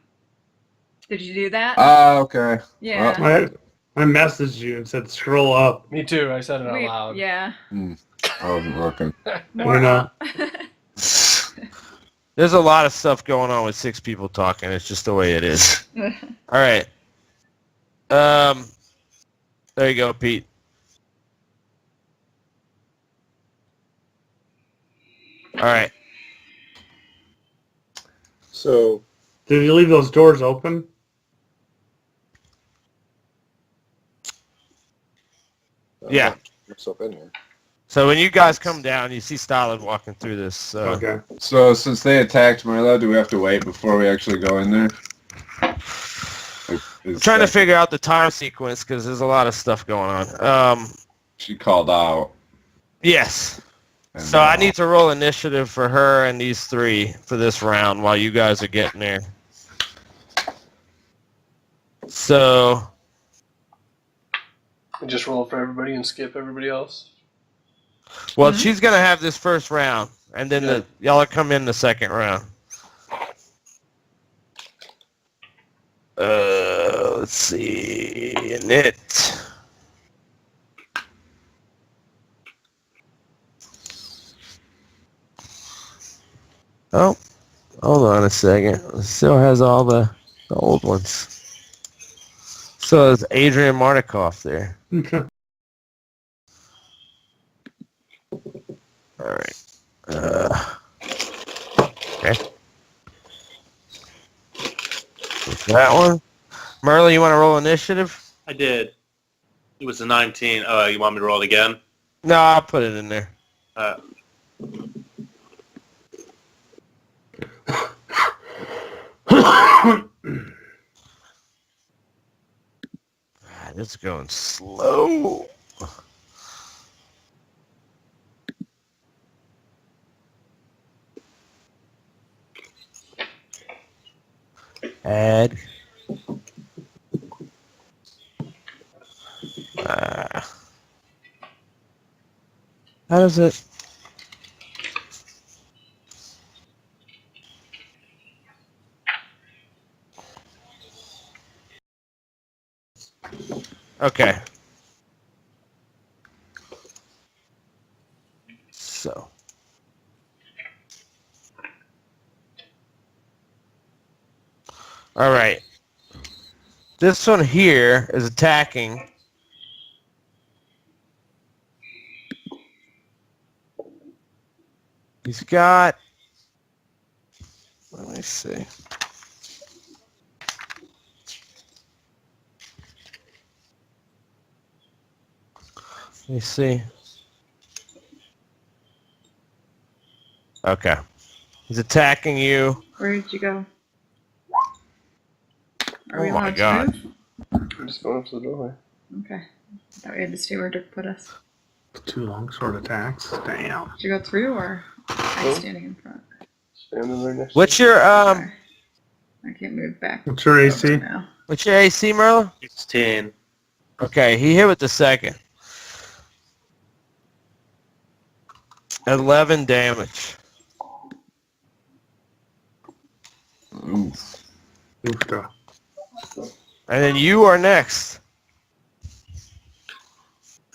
Did you do that? Okay. yeah. I messaged you and said scroll up. Me too. I said it out loud. Yeah. I wasn't looking. More You know. up. There's a lot of stuff going on with 6 people talking. It's just the way it is. All right. There you go, Pete. All right. So Did you leave those doors open? I'm Yeah. not myself in here. So when you guys come down, you see Stalin walking through this. Okay. So since they attacked Merla, do we have to wait before we actually go in there? I'm trying to figure out the time sequence because there's a lot of stuff going on. She called out. Yes. And, So I need to roll initiative for her and these 3 for this round while you guys are getting there. So And just roll for everybody and skip everybody else. Well, she's gonna have this first round, and then y'all come in the second round. Let's see, knit. Oh, hold on a second. It still has all the old ones. So it's Adrian Martikoff there. All right. Okay. There's that one. Merle, you want to roll initiative? I did. It was a 19. Oh, you want me to roll it again? No, I'll put it in there. It's going slow. Add. How does it? Okay. So. All right. This one here is attacking. He's got. Let me see. Let me see. Okay. He's attacking you. Where did you go? Are Oh we my allowed God. to move? I'm just going up to the doorway. Okay. I thought we had to stay where Dirk put us. 2 longsword attacks. Damn. Did you go through or are you standing in front? Standing there next What's to your Sorry. I can't move back. What's your AC? Now. What's your AC, Merle? 16. Okay, he hit with the second. 11 damage. Oof. Oofta. And then you are next.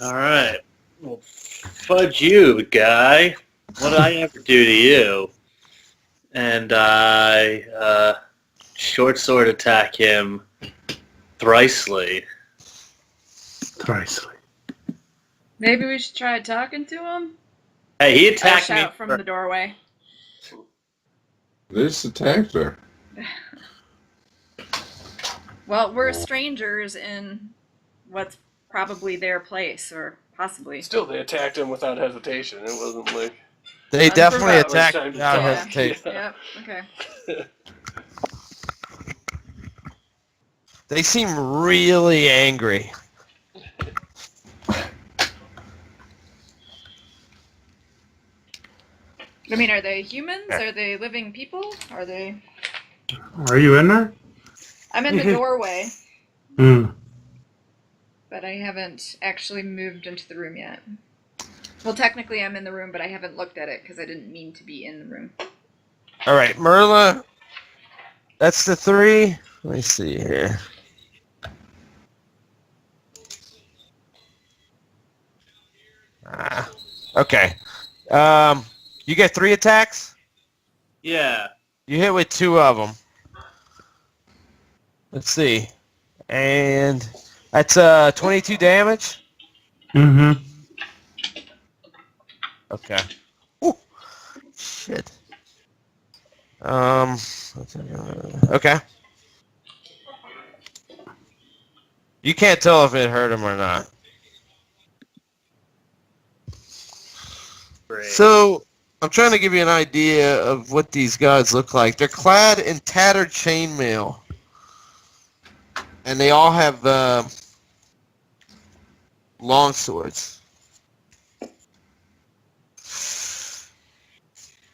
All right. Well, fudge you, guy. What did I ever do to you? And I short sword attack him thrisely. Thrisely. Maybe we should try talking to him. Hey, he I attacked me. shout from the doorway. They just attacked her. Well, we're strangers in what's probably their place, or possibly. Still, they attacked him without hesitation. It wasn't like They definitely Unprovoked. attacked Time to without talk. hesitation. Yep. Okay. They seem really angry. I mean, are they humans? Are they living people? Are they? Are you in there? I'm in the doorway, Hmm. but I haven't actually moved into the room yet. Well, technically, I'm in the room, but I haven't looked at it because I didn't mean to be in the room. All right, Merla. That's the 3. Let me see here. Okay. You get 3 attacks. Yeah. You hit with 2 of them. Let's see. And that's 22 damage. Mm-hmm. Okay. Ooh. Shit. Okay. You can't tell if it hurt him or not. Great. So, I'm trying to give you an idea of what these guys look like. They're clad in tattered chainmail. And they all have long swords.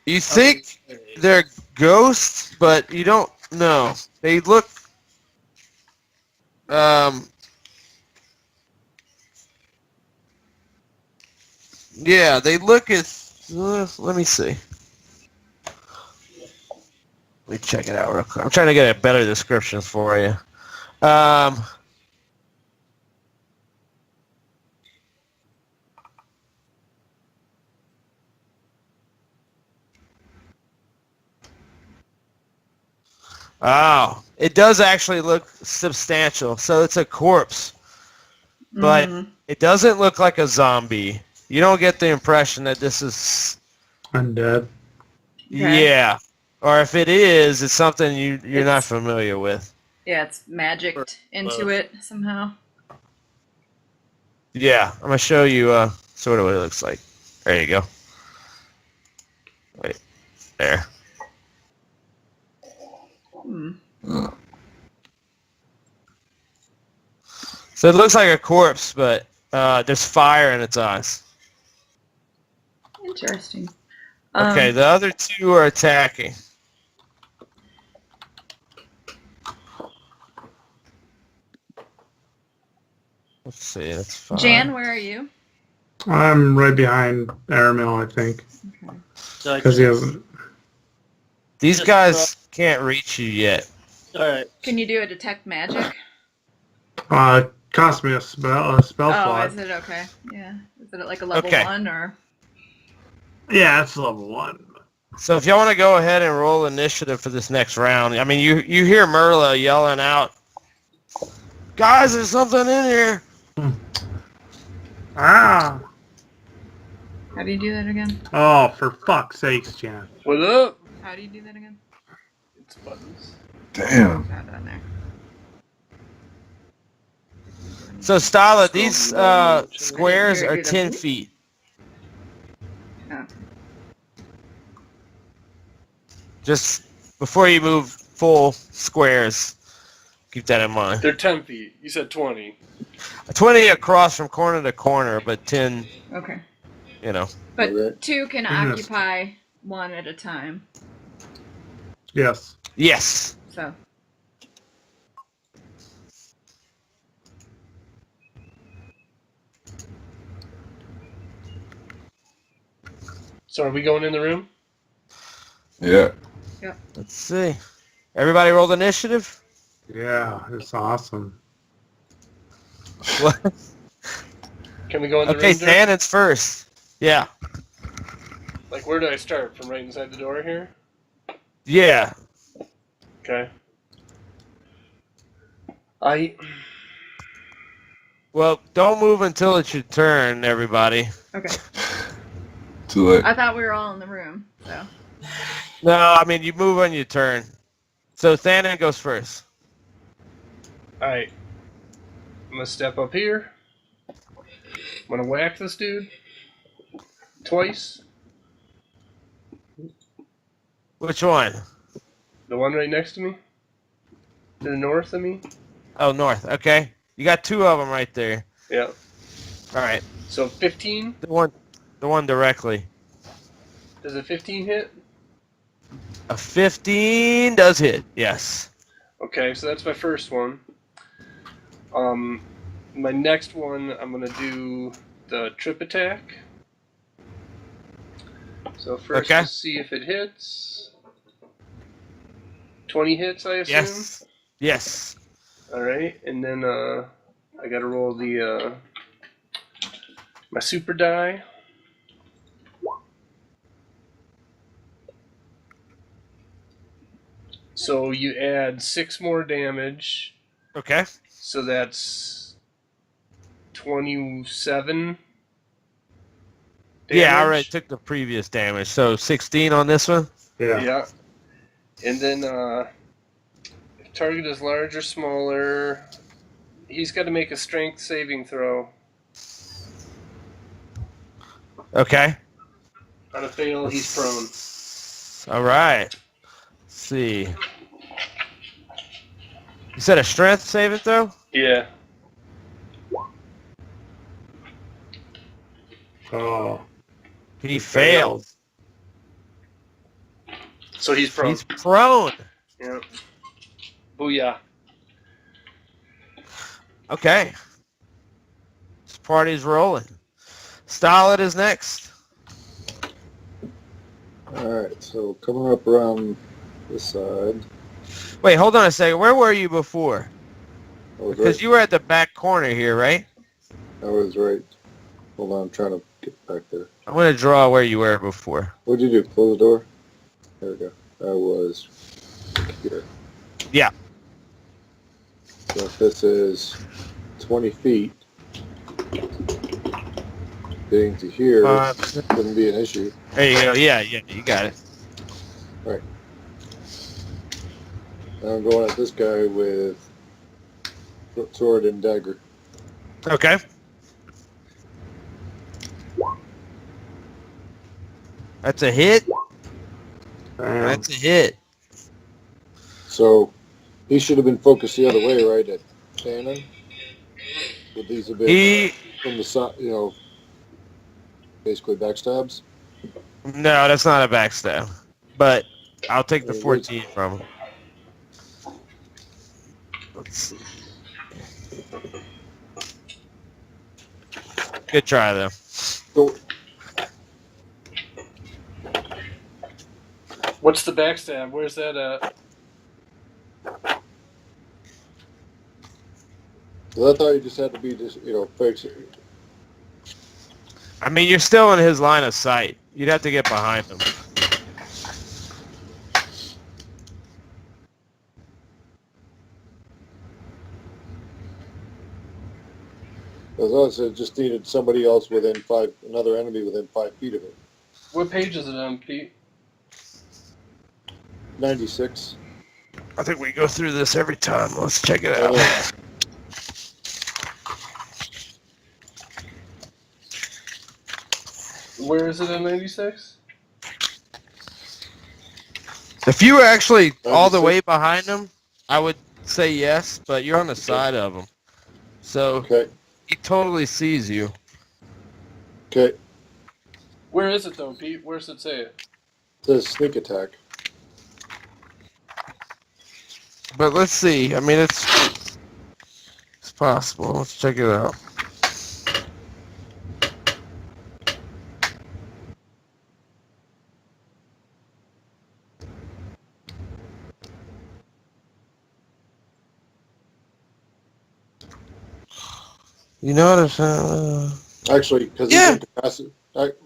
You think they're ghosts, but you don't know. They look... yeah, they look as... let me see. Let me check it out real quick. I'm trying to get a better description for you. Oh, it does actually look substantial. So it's a corpse, but it doesn't look like a zombie. You don't get the impression that this is... Undead. Okay. Yeah. Or if it is, it's something you're not familiar with. Yeah, it's magicked into it somehow. Yeah, I'm going to show you sort of what it looks like. There you go. Wait. There. So it looks like a corpse, but there's fire in its eyes. Interesting. Okay, the other 2 are attacking. Let's see, that's fine. Jan, where are you? I'm right behind Aramil, I think. Okay. So I Because he hasn't... These Just, guys can't reach you yet. All right. Can you do a detect magic? Cost me a spell Oh, slot. is it okay? Yeah. Is it like a level Okay. 1 or? Yeah, it's level 1. So if y'all want to go ahead and roll initiative for this next round, I mean, you hear Merla yelling out, "Guys, there's something in here!" Ah! How do you do that again? Oh, for fuck's sakes, Jan. what up? How do you do that again? It's buttons. Damn. Got it on there. So, Stala, these squares are 10 feet. Oh. Just before you move full squares, keep that in mind. They're 10 feet. You said 20. 20 across from corner to corner, but 10, Okay. you know. But Okay. 2 can Goodness. occupy 1 at a time. Yes. Yes. So. So are we going in the room? Yeah. Let's see. Everybody rolled initiative? Yeah, it's awesome. What? Can we go in the Okay, room, Dirk? Tannen's first. Yeah. Like, where do I start? From right inside the door here? Yeah. Okay. Well, don't move until it's your turn, everybody. Okay. Too late. I thought we were all in the room, so. No, I mean, you move on your turn. So Thanon goes first. Alright. I'm gonna step up here. I'm gonna whack this dude. Twice. Which one? The one right next to me. To the north of me. Oh, north. Okay. You got two of them right there. Yeah. All right. So 15. The one directly. Does a 15 hit? A 15 does hit. Yes. Okay, so that's my first one. My next one, I'm gonna do the trip attack. So first, Okay. let's see if it hits. 20 hits, I assume. Yes. Yes. All right, and then I gotta roll the my super die. So you add 6 more damage. Okay. So that's 27 damage. Yeah, I already took the previous damage. So 16 on this one. Yeah. Yeah. And then if target is large or smaller, he's got to make a strength saving throw. Okay. On a fail, he's prone. All right. Let's see. You said a strength saving throw? Yeah. Oh. He failed. So he's prone. He's prone. Yeah. Booyah. Okay. This party's rolling. Stolid is next. Alright, so coming up around this side. Wait, hold on a second. Where were you before? I was Because right. you were at the back corner here, right? I was right. Hold on, I'm trying to get back there. I'm going to draw where you were before. What'd you do? Close the door? There we go. I was here. Yeah. So if this is 20 feet, getting to here wouldn't be an issue. There you go. Yeah, you got it. Right. Now I'm going at this guy with sword and dagger. Okay. That's a hit. Damn. That's a hit. So he should have been focused the other way, right, at Shannon? With these a bit He... from the side, you know, basically backstabs. No, that's not a backstab. But I'll take the 14 from him. Let's see. Good try, though. So, What's the backstab? Where's that at? well, I thought you just had to be just, you know, fix it. I mean, you're still in his line of sight. You'd have to get behind him. As long as it just needed somebody else within another enemy within 5 feet of it. What page is it on, Pete? 96. I think we go through this every time. Let's check it out. Oh, Where is it on 96? If you were actually all the 96. way behind him, I would say yes, but you're on the side of him. So okay. he totally sees you. Okay. Where is it though, Pete? Where's it say it? It says sneak attack. But let's see. I mean, it's possible. Let's check it out. You notice? Actually, because Yeah. he's incapacitated.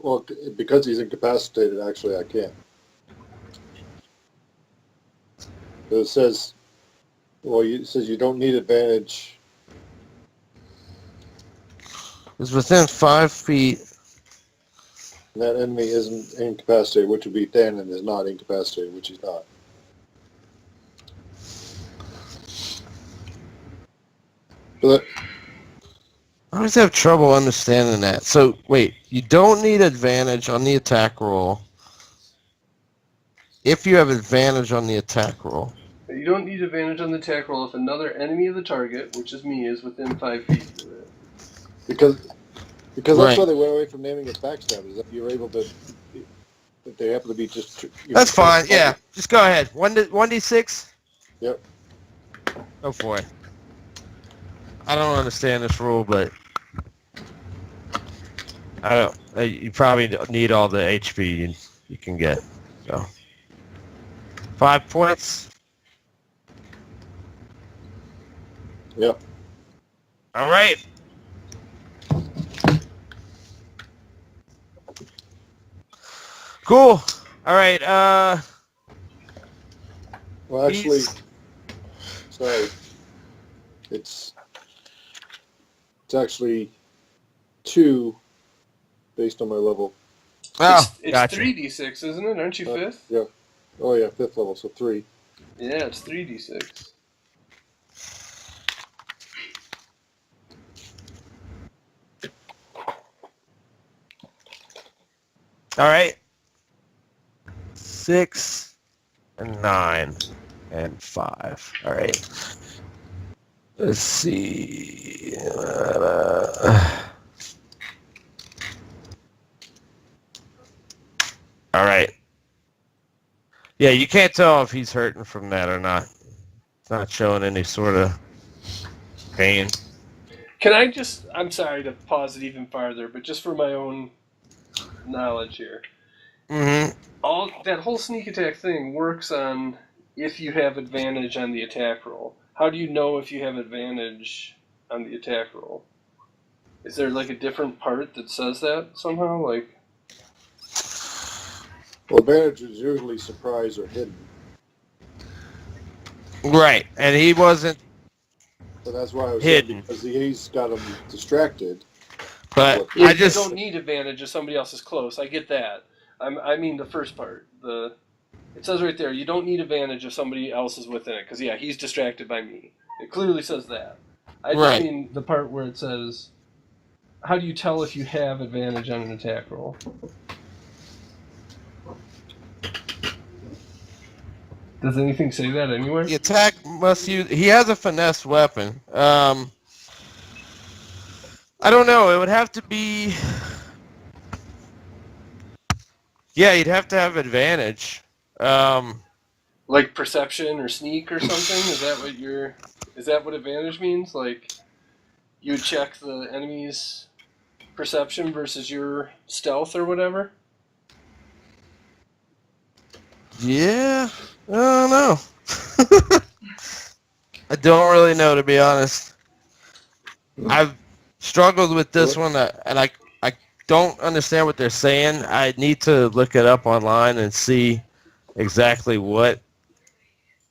Well, because he's incapacitated, actually, I can't. It says, it says you don't need advantage. It's within 5 feet. And that enemy isn't incapacitated, which would be Thanon is not incapacitated, which he's not. But I always have trouble understanding that. So, wait, you don't need advantage on the attack roll if you have advantage on the attack roll. You don't need advantage on the attack roll if another enemy of the target, which is me, is within 5 feet of it. because Right. that's why they went away from naming it backstab, is that you're able to, if they happen to be just... That's fine, yeah. Just go ahead. 1d6? Yep. Go for it. I don't understand this rule, but I don't. You probably need all the HP you can get. So 5 points. Yep. All right. Cool. All right. Well, actually, He's- sorry. It's actually 2 based on my level. Oh, It's gotcha. 3d6, isn't it? Aren't you 5th? Yeah. Oh, yeah, 5th level, so 3. Yeah, it's 3d6. All right. 6 and 9 and 5. All right. Let's see. All right. Yeah, you can't tell if he's hurting from that or not. It's not showing any sort of pain. Can I just... I'm sorry to pause it even farther, but just for my own knowledge here. Mm-hmm. That whole sneak attack thing works on if you have advantage on the attack roll. How do you know if you have advantage on the attack roll? Is there like a different part that says that somehow? Like, Well, advantage is usually surprise or hidden. Right, and he wasn't, So that's why I was Hidden. saying, because he's got him distracted. but yeah, I just you don't need advantage if somebody else is close. I get that. I mean the first part. It says right there, you don't need advantage if somebody else is within it, because yeah, he's distracted by me. It clearly says that. I just Right. mean the part where it says, how do you tell if you have advantage on an attack roll? Does anything say that anywhere? the attack must use. He has a finesse weapon. I don't know. It would have to be. Yeah, you'd have to have advantage. Like perception or sneak or something? Is that what advantage means? Like you would check the enemy's perception versus your stealth or whatever? Yeah, I don't know. I don't really know, to be honest. I've struggled with this one, and I don't understand what they're saying. I need to look it up online and see exactly what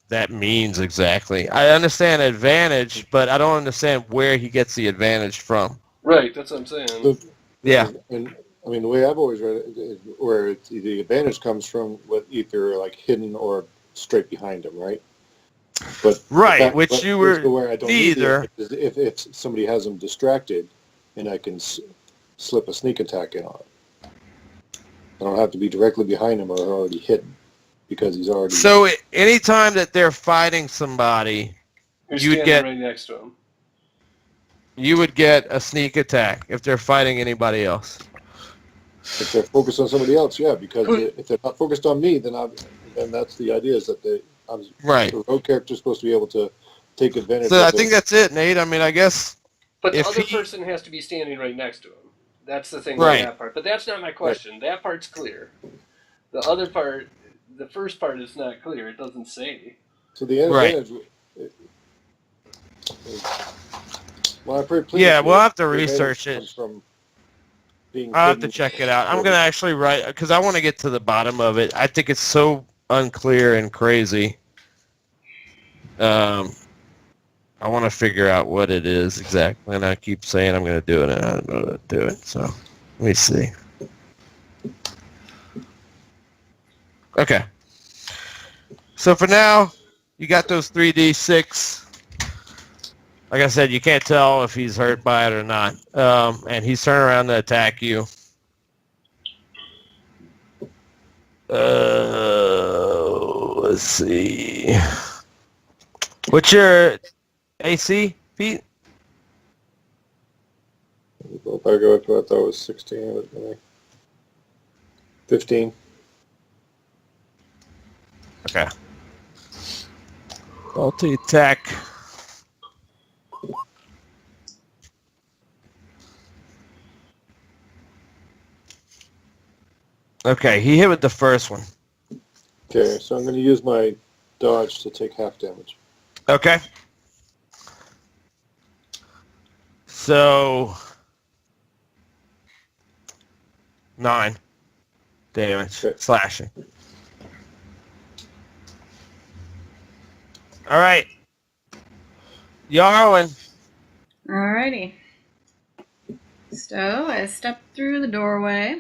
that means exactly. I understand advantage, but I don't understand where he gets the advantage from. Right, that's what I'm saying. Yeah. And I mean, the way I've always read it is where the advantage comes from with either like hidden or straight behind him, right? But Right, which you were where I don't need neither. it is if somebody has him distracted, and I can slip a sneak attack in on it. I don't have to be directly behind him or already hidden because he's already. So anytime that they're fighting somebody, You're you would standing get- right next to him. you would get a sneak attack if they're fighting anybody else. If they're focused on somebody else, yeah, because if they're not focused on me, then that's the idea is that Right. the rogue character is supposed to be able to take advantage So of I it. think that's it, Nate. I mean, I guess But the If other he- person has to be standing right next to him. That's the thing Right. with that part. But that's not my question. That part's clear. The other part, the first part is not clear. It doesn't say. So the Right. advantage, Well, I'm pretty Yeah, pleased we'll with have to the advantage research it. comes from being I'll have to hidden. check it out. I'm going to actually write, because I want to get to the bottom of it. I think it's so unclear and crazy. I want to figure out what it is exactly, and I keep saying I'm going to do it, and I don't know how to do it. So let me see. Okay. So for now, you got those 3d6. Like I said, you can't tell if he's hurt by it or not. And he's turning around to attack you. Let's see. What's your AC, Pete? Go back up to I thought it was 16. But 15. Okay. Multi-attack. Okay, he hit with the first one. Okay, so I'm going to use my dodge to take half damage. Okay. So 9 damage, Okay. slashing. All right, Yarwin. Alrighty. So I step through the doorway.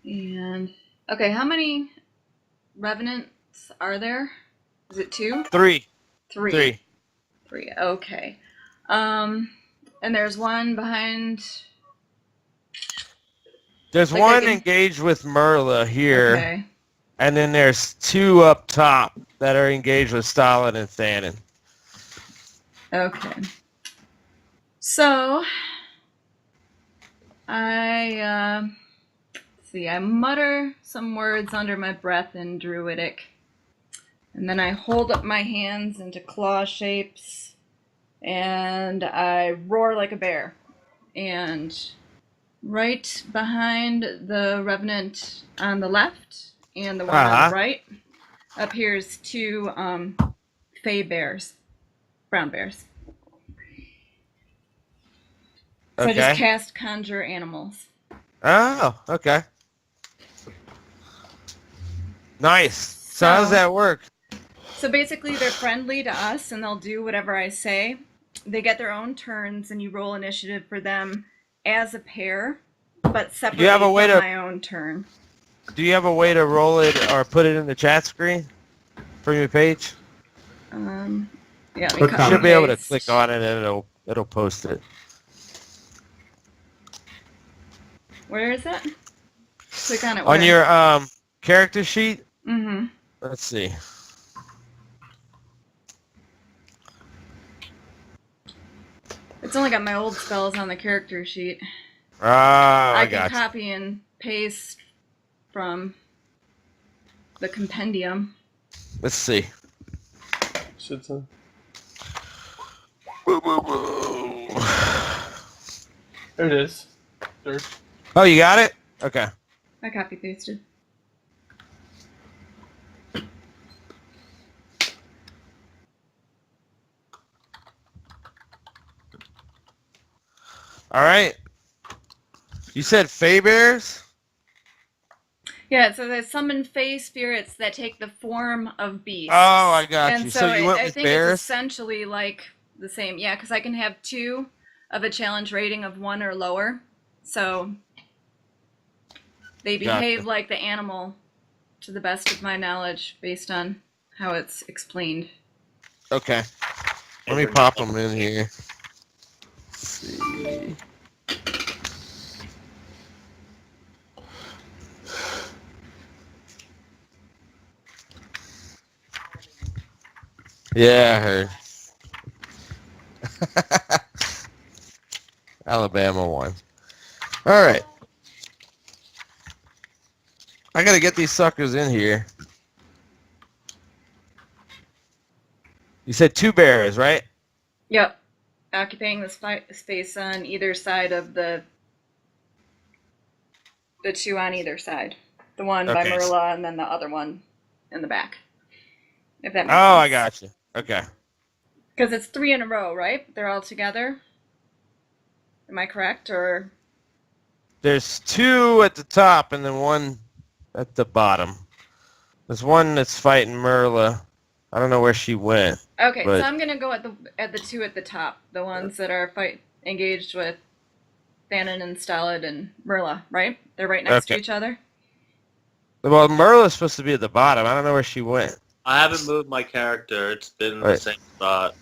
And okay, how many revenants are there? Is it 2? 3. 3. 3. Okay. And there's one behind. There's Like one I can- engaged with Merla here, Okay. and then there's 2 up top that are engaged with Stalin and Thanon. Okay. So I I mutter some words under my breath in Druidic, and then I hold up my hands into claw shapes, and I roar like a bear. And right behind the revenant on the left and the one on the right appears 2 fey bears, brown bears. So I just Okay. cast Conjure Animals. Oh, okay. Nice. So how does that work? So basically they're friendly to us and they'll do whatever I say. They get their own turns and you roll initiative for them as a pair, but separately from my own turn. Do you have a way to roll it or put it in the chat screen from your page? Yeah, you should be able to click on it and it'll post it. Where is it? Click on it. On your character sheet? Mm-hmm. Let's see. It's only got my old spells on the character sheet. I can copy and paste from the compendium. Let's see. Shit ton. There it is. There. Oh, you got it? Okay. I copy pasted. All right. You said Fey Bears? Yeah, so they summon Fey spirits that take the form of beasts. Oh, I got and you. So you went I with think bears? it's essentially like the same. Yeah, because I can have 2 of a challenge rating of 1 or lower. So they behave like the animal to the best of my knowledge based on how it's explained. Okay. Let me pop them in here. Let's see. Yeah, I heard. Alabama won. All right. I gotta get these suckers in here. You said 2 bears, right? Yep. Occupying the space on either side of the 2 on either side. The one by Merla and then the other one in the back. If that makes sense. I got you. Okay. Because it's 3 in a row, right? They're all together. Am I correct? Or There's 2 at the top and then 1 at the bottom. There's one that's fighting Merla. I don't know where she went. okay, But- so I'm gonna go at the 2 at the top, the ones that are engaged with Thanon and Stalid and Merla, right? They're right next to Okay. each other. Well, Merla's supposed to be at the bottom. I don't know where she went. I haven't moved my character. It's been in the Right. same spot.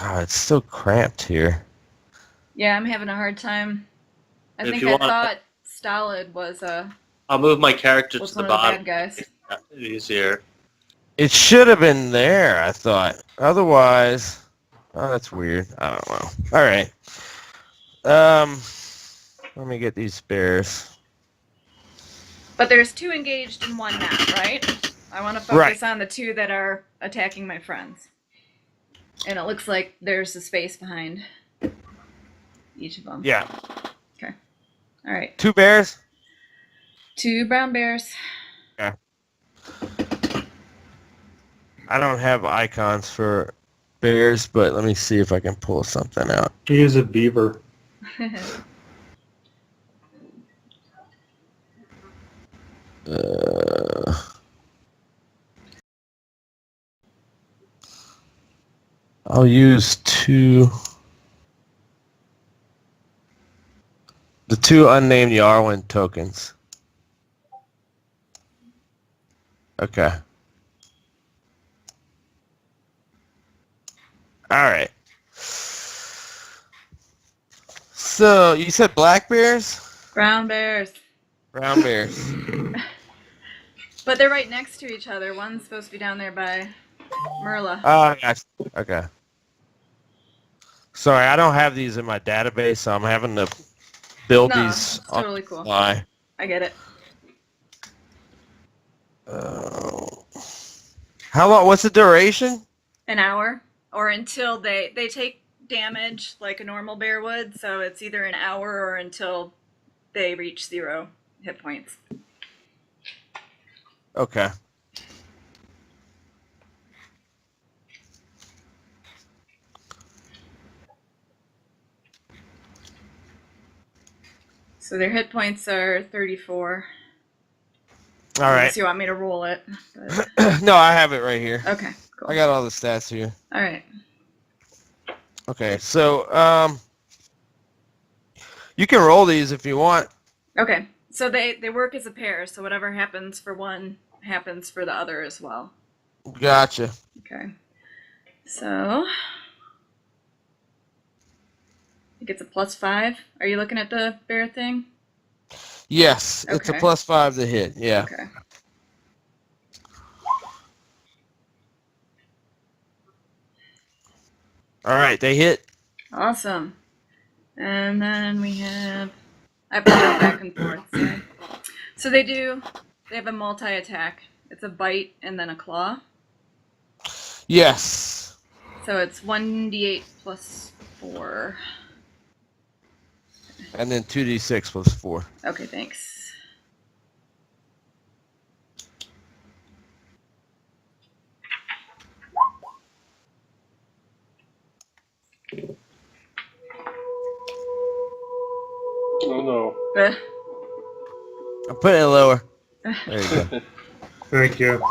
Oh, it's still cramped here. Yeah, I'm having a hard time. I If think you I want- thought Stalid was I'll move my character one to of the the bottom. bad guys. Easier. It should have been there, I thought. Otherwise, oh, that's weird. I don't know. All right. Let me get these bears. But there's 2 engaged in one now, right? I want to focus on the 2 that are attacking my friends. And it looks like there's a space behind each of them. Yeah. All right. 2 bears? 2 brown bears. I don't have icons for bears, but let me see if I can pull something out. He is a beaver. I'll use 2. The 2 unnamed Yarwin tokens. Okay. All right. So you said black bears, Brown bears. brown bears. But they're right next to each other. One's supposed to be down there by Merla. Oh, yes. Okay. Sorry, I don't have these in my database, so I'm having to build No, these it's on totally the cool. fly. I get it. How long? What's the duration? An hour, or until they take damage like a normal bear would. So it's either an hour or until they reach 0 hit points. Okay. So their hit points are 34. All right. Unless you want me to roll it. But... No, I have it right here. Okay, cool. I got all the stats here. All right. Okay, so you can roll these if you want. Okay, so they work as a pair. So whatever happens for one happens for the other as well. Gotcha. Okay. So I think it's a +5. Are you looking at the bear thing? Yes, it's a Okay. +5 to hit. Yeah. Okay. All right, they hit. Awesome. And then we have, I have to jump back and forth. Sorry. So they have a multi-attack. It's a bite and then a claw. Yes. So it's 1d8 plus 4. And then 2d6 plus 4. Okay, thanks. Oh no. I'm putting it lower. There you go. Thank you.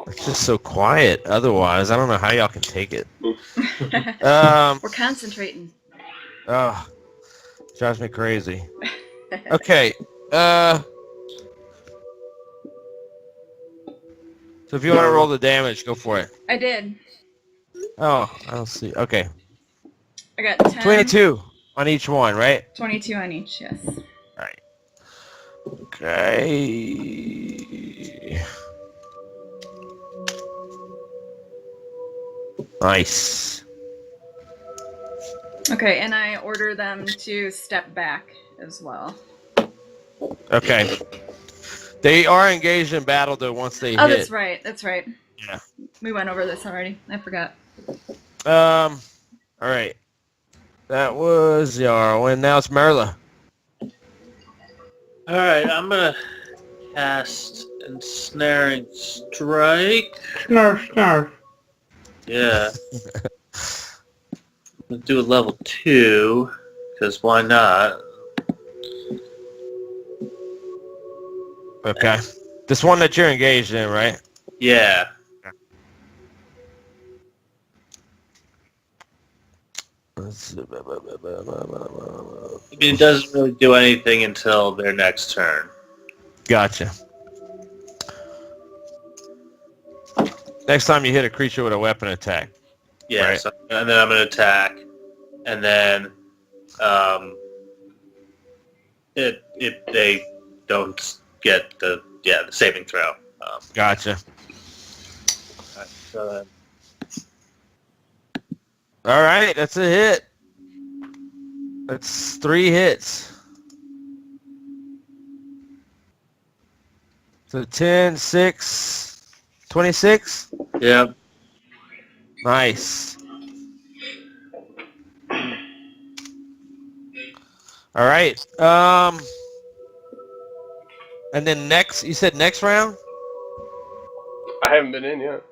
It's just so quiet. Otherwise, I don't know how y'all can take it. We're concentrating. Oh, drives me crazy. Okay. So if you want to roll the damage, go for it. I did. Oh, I don't see. Okay. I got 10. 22 on each one, right? 22 on each, yes. Alright. Okay. Nice. Okay, and I order them to step back as well. Okay. They are engaged in battle though once they Oh, hit. that's right. That's right. That was Yarwin. Now it's Merla. Alright, I'm gonna cast Ensnaring Strike. Snarf, snarf. Yeah. I'm gonna do a level 2, because why not? Okay. This one that you're engaged in, right? Yeah. Let's- I mean, it doesn't really do anything until their next turn. Gotcha. Next time you hit a creature with a weapon attack. Yeah, Right. so, and then I'm gonna attack, and then if they don't get the saving throw. Gotcha. So then, All right, that's a hit. That's 3 hits. So 10, 6, 26. yeah, Nice. All right. And then next, you said next round? I haven't been in yet.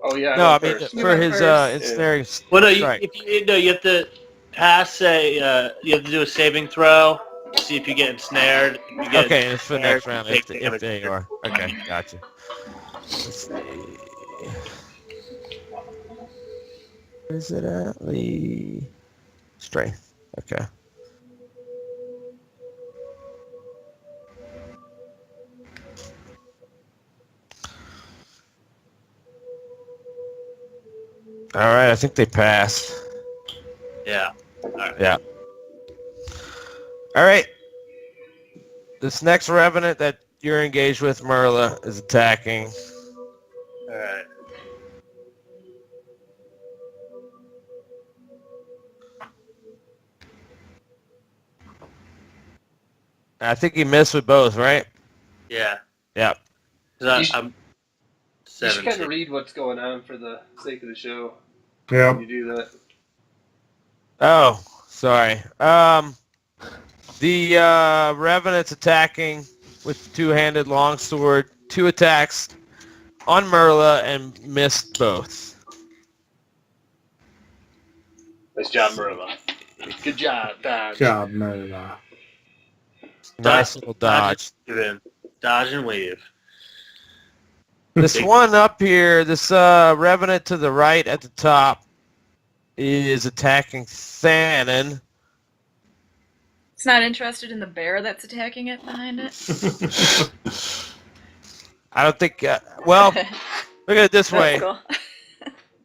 Oh yeah. No, I went mean first. You for went his first. ensnaring well, no, strike. you have to pass you have to do a saving throw. See if you get ensnared. If you get Okay, and it's for the next ensnared, round you if, take if damage. they are. Okay, gotcha. Let's see. Where is it at? The strength. Okay. All right, I think they passed. Yeah. All right. Yeah. All right. This next revenant that you're engaged with, Merla, is attacking. All right. I think he missed with both, right? Yeah. Yeah. 'Cause I'm You should kind 17. of read what's going on for the sake of the show Yep. when you do that. Oh, sorry. The Revenant's attacking with two-handed longsword, 2 attacks on Merla and missed both. Nice job, Merla. Good job, Dodge. Job, Merla. Nice little dodge. Dodge and weave. This one up here, this Revenant to the right at the top is attacking Thanon. It's not interested in the bear that's attacking it behind it. I don't think... well, look at it this That's way. cool.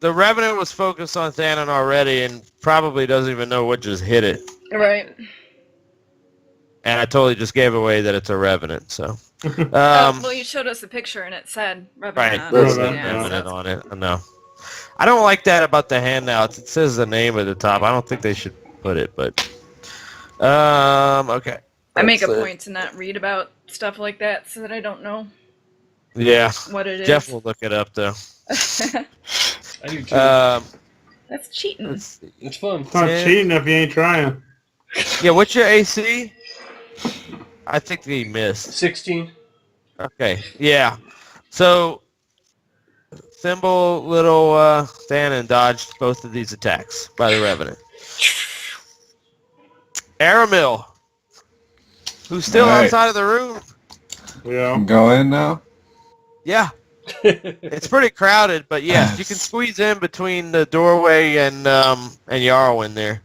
The Revenant was focused on Thanon already and probably doesn't even know what just hit it. Right. And I totally just gave away that it's a Revenant, so... Well, you showed us a picture and it said Revenant Right, on there's it. a Revenant, Yeah, so Revenant that's- on it. I know. I don't like that about the handouts. It says the name at the top. I don't think they should put it, but... okay. I make a That's it. point to not read about stuff like that so that I don't know Yeah. what it is. Jeff will look it up, though. I do too. That's cheating. Let's see. it's fun. It's not 10. cheating if you ain't trying. Yeah, what's your AC? I think he missed. 16. Okay, yeah. So, Thimble, Little, Thanon dodged both of these attacks by the Revenant. Aramil, who's still Alright. outside of the room. Yeah. Go in now? Yeah, it's pretty crowded, but yes, you can squeeze in between the doorway and Yarwin there.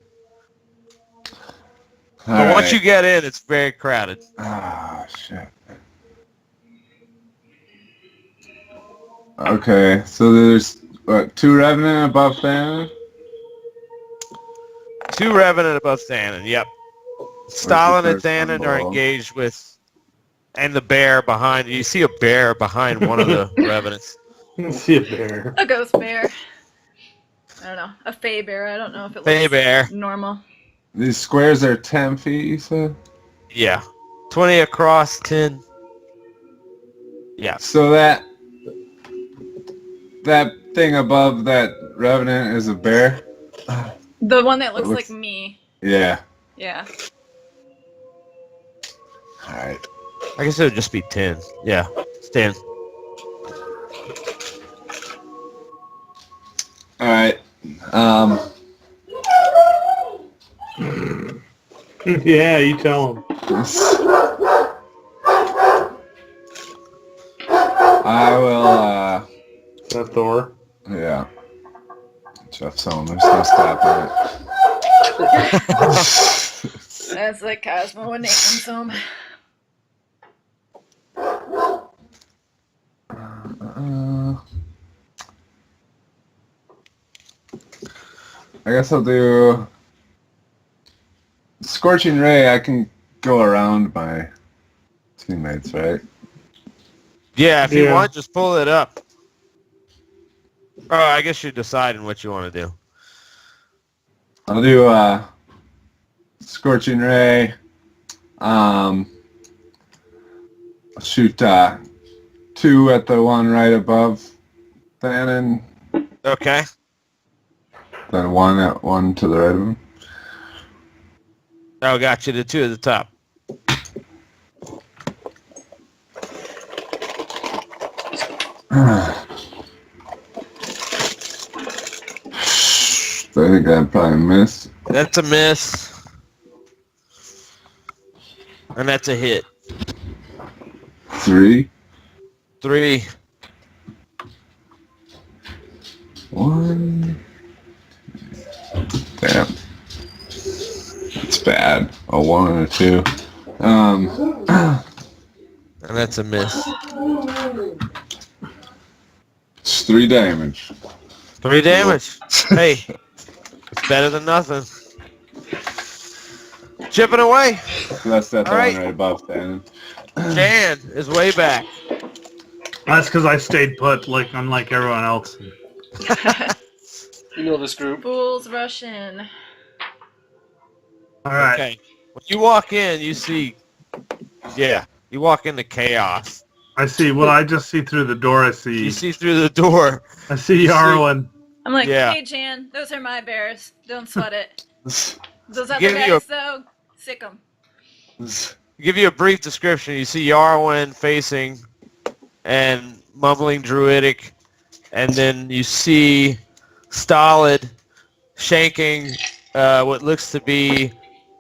But once you get in, it's very crowded. Ah, shit. Okay, so there's, what, 2 Revenant above Thanon? 2 Revenant above Thanon, yep. Stalin and first one Thanon are below? engaged with, and the bear behind. You see a bear behind one of the Revenants. See a bear. A ghost bear. I don't know. A fey bear. I don't know if it Fey looks bear, normal. These squares are 10 feet, you said? yeah. 20 across, 10. Yeah. So that thing above that Revenant is a bear? The one that looks looks- like me. Yeah. Yeah. All right. I guess it would just be 10. Yeah, it's 10. All right. Yeah, you tell him. I will. Is that Thor? Yeah. Jeff Solomon. There's no stopping it. That's like Cosmo and Nathan. I guess I'll do Scorching Ray. I can go around my teammates, right? Yeah, if you Yeah. want, just pull it up. Oh, I guess you're deciding what you want to do. I'll do Scorching Ray. I'll shoot 2 at the one right above Thanon, Okay. then 1 to the right of him. Oh, got you. The 2 at the top. So I think I'd probably miss. That's a miss. And that's a hit. 3, 3. 1. Damn. It's bad. A 1 and a 2. And that's a miss. It's 3 damage. 3 damage. Hey, it's better than nothing. Chipping away. That's that All one right. right above Thanon. Jan is way back. That's because I stayed put, like unlike everyone else. You know this group. Fools rush in. All right. Okay. When you walk in, you see, you walk into chaos. I see. What I just see through the door. I see. You see through the door. I see Yarwin. I'm like, Yeah. hey Jan, those are my bears. Don't sweat it. Those other Give you guys though, sick 'em. Give you a brief description. You see Yarwin facing and mumbling druidic, and then you see Stolid shanking what looks to be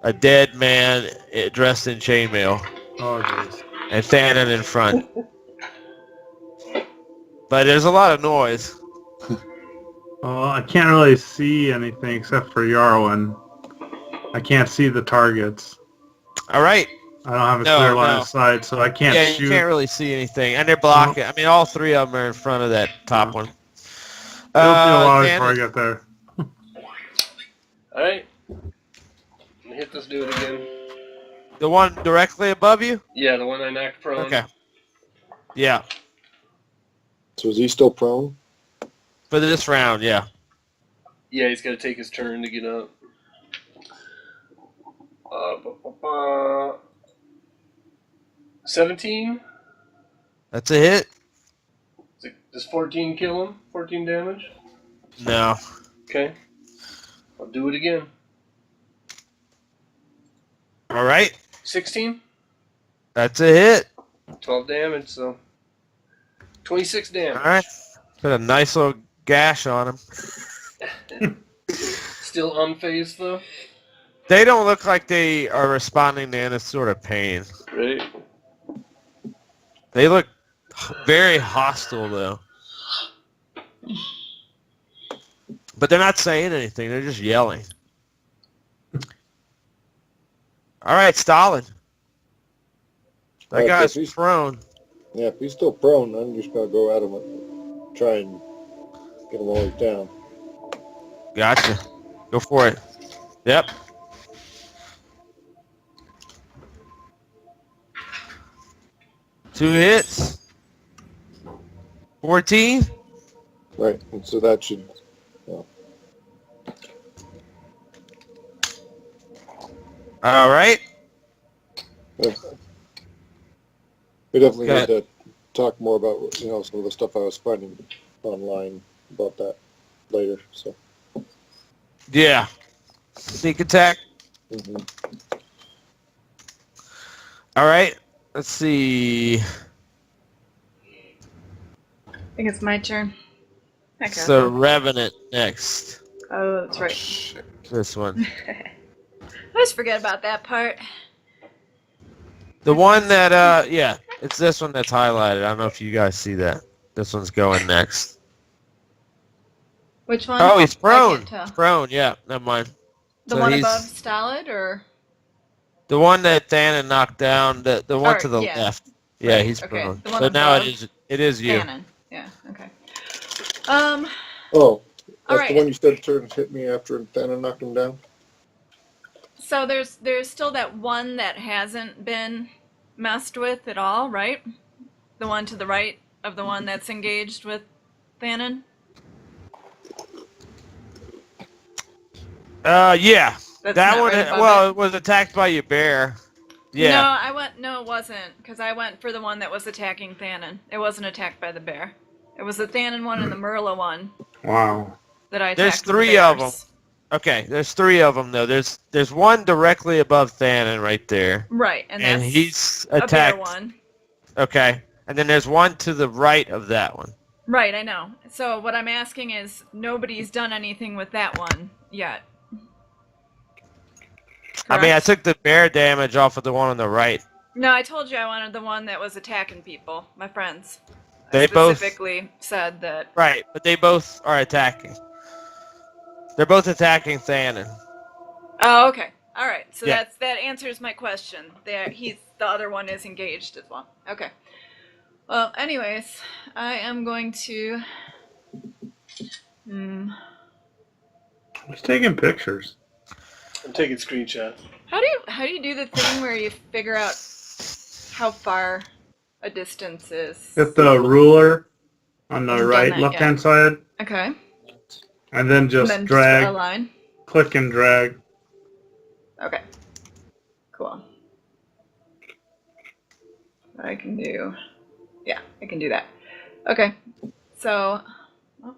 a dead man dressed in chainmail, Oh jeez. and Thanon in front. But there's a lot of noise. Oh, I can't really see anything except for Yarwin. I can't see the targets. All right. I don't have a No, clear line no. of sight, so I can't Yeah, shoot. you can't really see anything, and they're blocking. I mean, all 3 of them are in front of that top one. It'll be a while Dan- before I get there. Alright. Hit this dude again. The one directly above you? Yeah, the one I knocked prone. Okay. Yeah. So is he still prone? For this round, yeah. Yeah, he's got to take his turn to get up. 17? That's a hit? Does 14 kill him? 14 damage? No. Okay. I'll do it again. All right. 16? That's a hit. 12 damage, so 26 damage. All right. Put a nice little gash on him. Still unfazed, though? They don't look like they are responding to any sort of pain. Right. They look very hostile, though. But they're not saying anything. They're just yelling. All right, Stalin. That Alright, guy's so he's- prone. Yeah, if he's still prone, I'm just gonna go at him and try and get him all the way down. Gotcha. Go for it. Yep. Two hits. 14. Right, and so that should. All right. We definitely Go need to talk more about some of the stuff I was finding online about that later. So Yeah. Sneak attack. Mhm. All right. Let's see. I think it's my turn. Okay. So Revenant next. Oh, that's Oh, right. shit. This one. I always forget about that part. The one that, yeah, it's this one that's highlighted. I don't know if you guys see that. This one's going next. Which one? Oh, he's I prone. can't tell. He's prone, yeah, never mind. The So one he's above Stolid, or? the one that Thanon knocked down, the one to the yeah. left. Yeah, Right, he's okay. prone. The one So now above it is you. Thanon. Yeah, okay. Oh, All that's right. the one you said turned hit me after Thanon knocked him down? So there's still that one that hasn't been messed with at all, right? The one to the right of the one that's engaged with Thanon? Yeah. That's That not one, right above well, it? it was attacked by your bear. Yeah. No, it wasn't, because I went for the one that was attacking Thanon. It wasn't attacked by the bear. It was the Thanon one and the Merla one Wow. that I attacked There's with the 3 of bears. them. Okay, there's 3 of them though. There's one directly above Thanon right there. Right, and And that's he's a bear attacked. one. Okay. And then there's one to the right of that one. Right, I know. So what I'm asking is, nobody's done anything with that one yet. I mean, I Correct? took the bear damage off of the one on the right. No, I told you I wanted the one that was attacking people, my friends. They I both- specifically said that. Right, but they both are attacking. They're both attacking Thanon. Oh, okay. All right. So Yeah. that answers my question. The other one is engaged as well. Okay. Well, anyways, I am going to. He's taking pictures. I'm taking screenshots. How do you do the thing where you figure out how far a distance is? Hit the ruler on the Hasn't done right, that left-hand yet. side, Okay. and then just and then drag, just a line. click and drag. Okay. Cool. I can do. Yeah, I can do that. Okay. So, oh,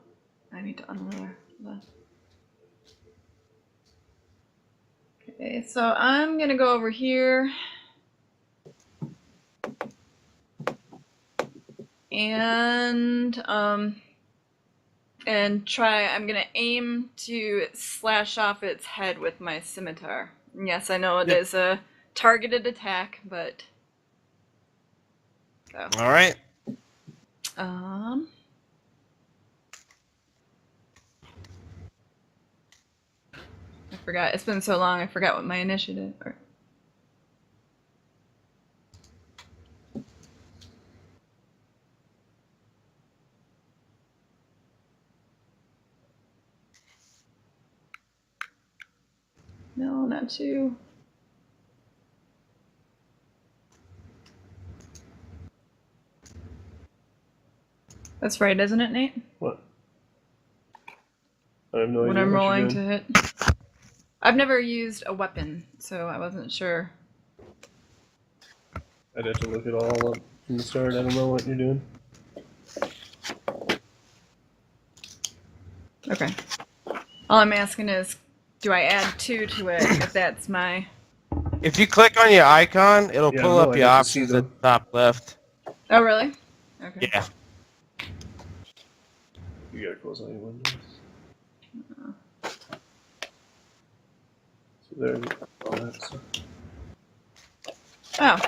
I need to unlower the. Okay, so I'm gonna go over here and try. I'm gonna aim to slash off its head with my scimitar. Yes, I know it is a targeted attack, but so All right. I forgot. It's been so long. I forgot what my initiative. No, not 2. That's right, isn't it, Nate? What? I have no When idea I'm what you're rolling doing. to hit. I've never used a weapon, so I wasn't sure. I'd have to look it all up from the start. I don't know what you're doing. Okay. All I'm asking is, do I add 2 to it if that's my... If you click on your icon, it'll Yeah, pull no, up I your have to see options them. at the top left. Oh, really? Okay. Yeah. You gotta close all your windows. So there, all that stuff. Oh.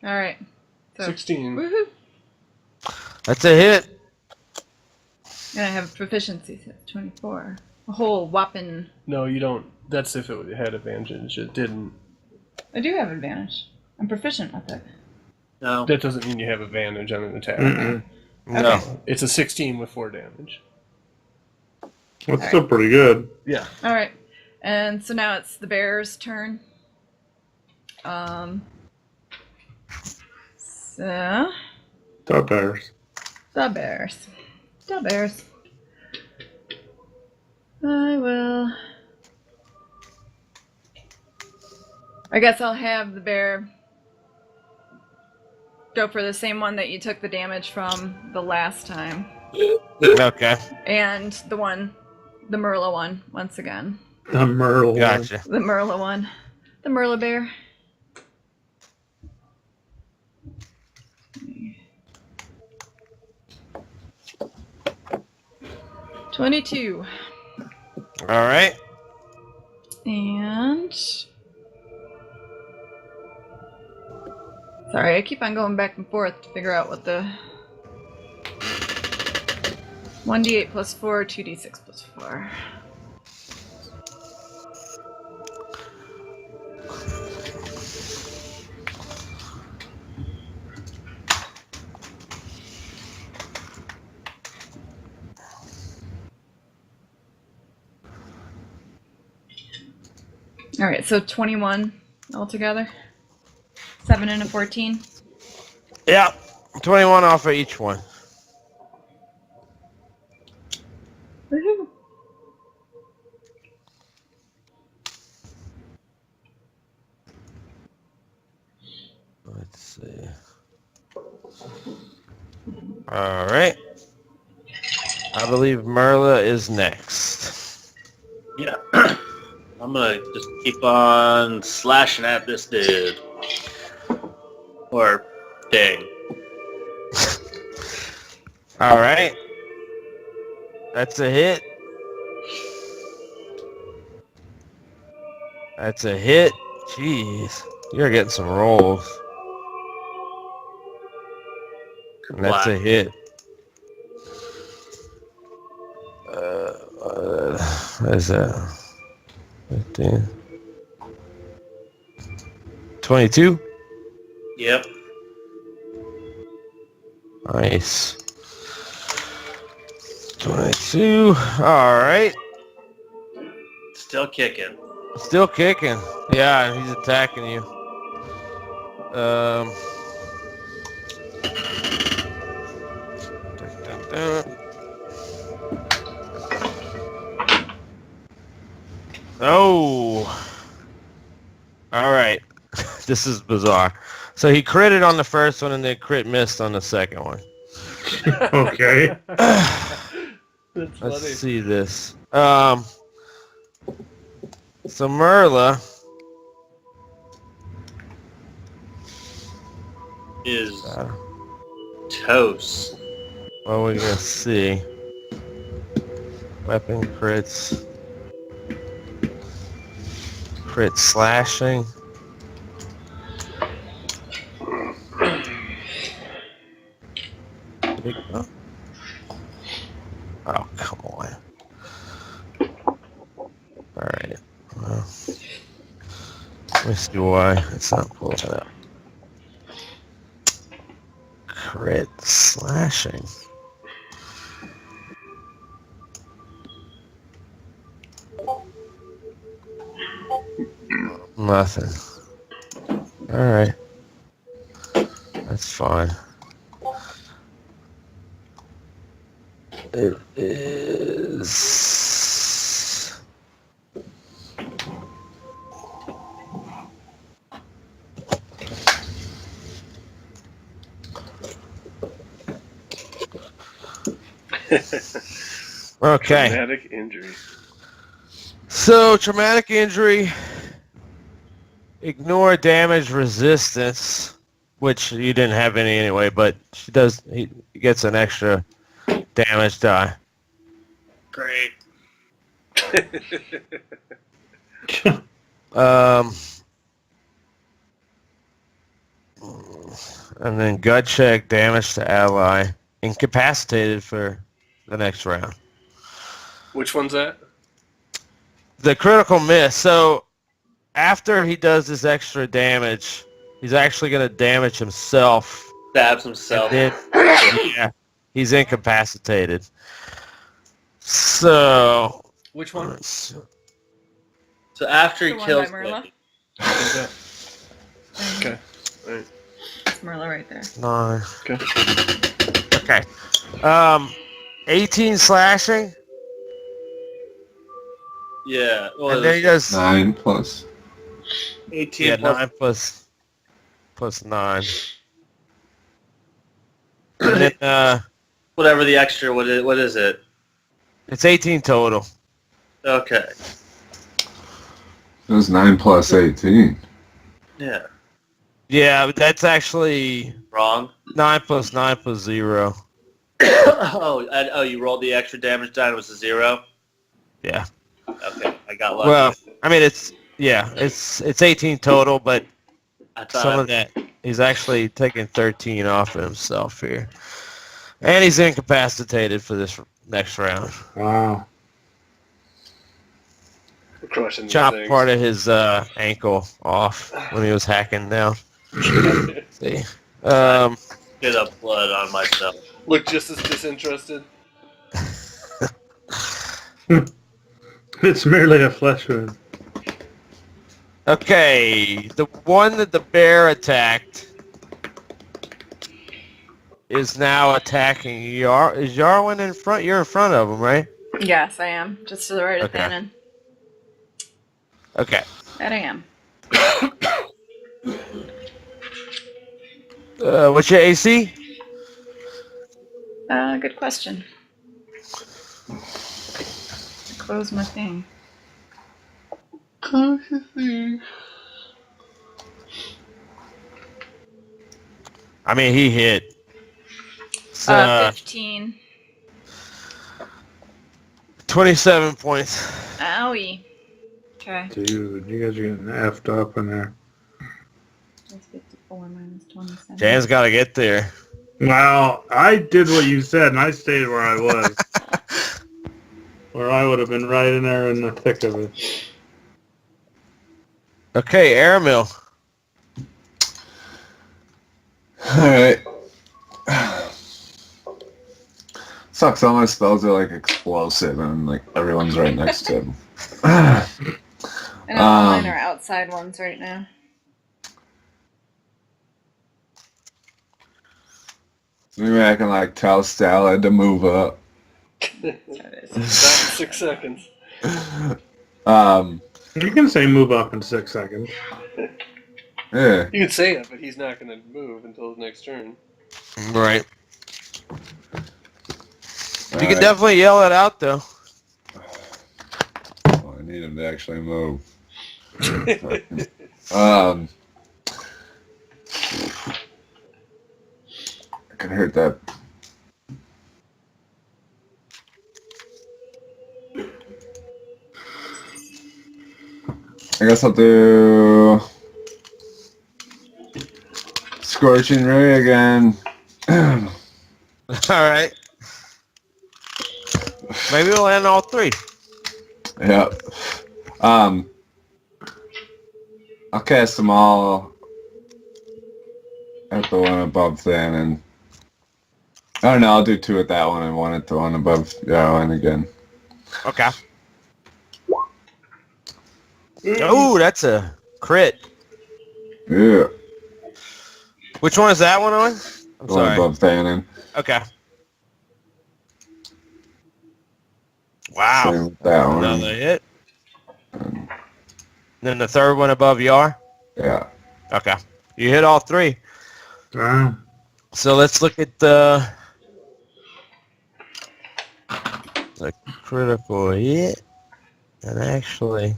Alright. So, 16. woohoo! That's a hit. And I have proficiency, so 24. A whole whopping... No, you don't. That's if it had advantage. It didn't. I do have advantage. I'm proficient with it. No. That doesn't mean you have advantage on an attack. Mm-mm. No. Okay. It's a 16 with 4 damage. That's still pretty good. Yeah. Alright. And so now it's the bear's turn. So... The bears. The bears. The bears. I will... I guess I'll have the bear go for the same one that you took the damage from the last time. Okay, And the Merla one, once again. The Merle one. gotcha. The Merla one. The Merla bear. $22. All right. And... Sorry, I keep on going back and forth to figure out what the... 1d8 plus 4, 2d6 plus 4. Alright, so 21 altogether. 7 and a 14. Yeah, 21 off of each one. Woohoo! Let's see. All right. I believe Merla is next. Yeah. I'm gonna just keep on slashing at this dude. Or thing. All right. That's a hit. That's a hit. Jeez. You're getting some rolls. And that's a hit. What is that? 15. 22? Yep. Nice. 22. All right. Still kicking. Still kicking. Yeah, he's attacking you. Dun, dun, dun. Oh. All right. This is bizarre. So he critted on the first one and then crit missed on the second one. Okay. That's Let's funny. see this. So Merla Is toast. what are we gonna see? Weapon crits. Crit slashing. Oh, come on. Alright. Well, let me see why it's not pulling it up. Crit slashing. Nothing. Alright. That's fine. It is... Okay. Traumatic injury. So, traumatic injury, ignore damage resistance, which you didn't have any anyway, but he gets an extra damage die. Great. And then gut check, damage to ally, incapacitated for the next round. Which one's that? The critical miss. So after he does this extra damage, he's actually going to damage himself. Stabs himself. And then, yeah, he's incapacitated. So... Which one? So after he The one kills by Merla? me, Okay. Alright. It's Merla right there. No. Okay. Okay. 18 slashing, yeah. Well, and then he does 9 plus. 18 yeah, plus 9 plus 9. And then plus whatever the extra. What is it? It's 18 total. Okay. It was 9 plus 18. Yeah. Yeah, but that's actually Wrong. 9 plus 9 plus 0. oh, you rolled the extra damage die. It was a 0. Yeah. Okay, I got lucky. Well, I mean, it's 18 total, but I thought some of that he's actually taking 13 off of himself here, and he's incapacitated for this next round. Wow. We're crushing these Chopped things. part of his ankle off when he was hacking down. See, get up blood on myself. Look just as disinterested. It's merely a flesh wound. okay, the one that the bear attacked is now attacking Yar. Is Yarwin in front? You're in front of him, right? Yes, I am. Just to the right of Okay. Thanon. Okay. That I am. What's your AC? Good question. Close my thing. I mean, he hit. It's, 15. 27 points. Owie. Okay. Dude, you guys are getting effed up in there. That's 54 minus 27. Jan's got to get there. Wow, I did what you said, and I stayed where I was. Where I would have been right in there in the thick of it. Okay, Airmill. Alright. Sucks, all my spells are like explosive and like everyone's right next to him. I know mine are outside ones right now. Maybe I can like tell Stella to move up. There it is. Back in 6 seconds. You can say move up in 6 seconds. Yeah. You can say it, but he's not going to move until his next turn. Right. You can definitely yell it out, though. Oh, I need him to actually move. I can hurt that. I guess I'll do Scorching Ray again. All right. Maybe we'll end all three. Yep. I'll cast them all at the one above Thanon. Oh no, I'll do 2 at that one and 1 at the one above Yarwin again. Okay. Oh, that's a crit. Yeah. Which one is that one on? I'm The one sorry. above Thanon. Okay. Wow. Same with that one. Another hit. Then the third one above Yar? Yeah. Okay. You hit all 3. Wow. So let's look at the critical hit. And actually...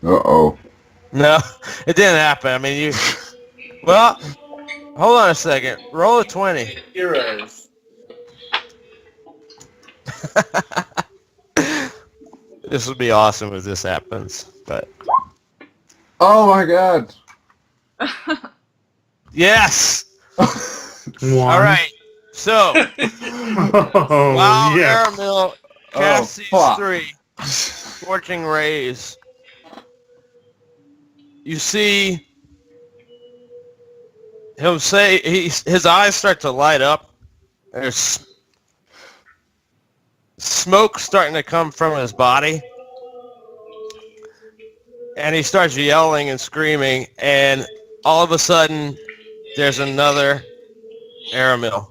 Uh-oh. No, it didn't happen. I mean, you... Well, hold on a second. Roll a 20. Heroes. This would be awesome if this happens, but... Oh my god. Yes! 1. All right. So, Oh, while yeah. Aramil casts these fuck. 3 scorching rays, you see him say his eyes start to light up. There's smoke starting to come from his body, and he starts yelling and screaming. And all of a sudden, there's another Aramil.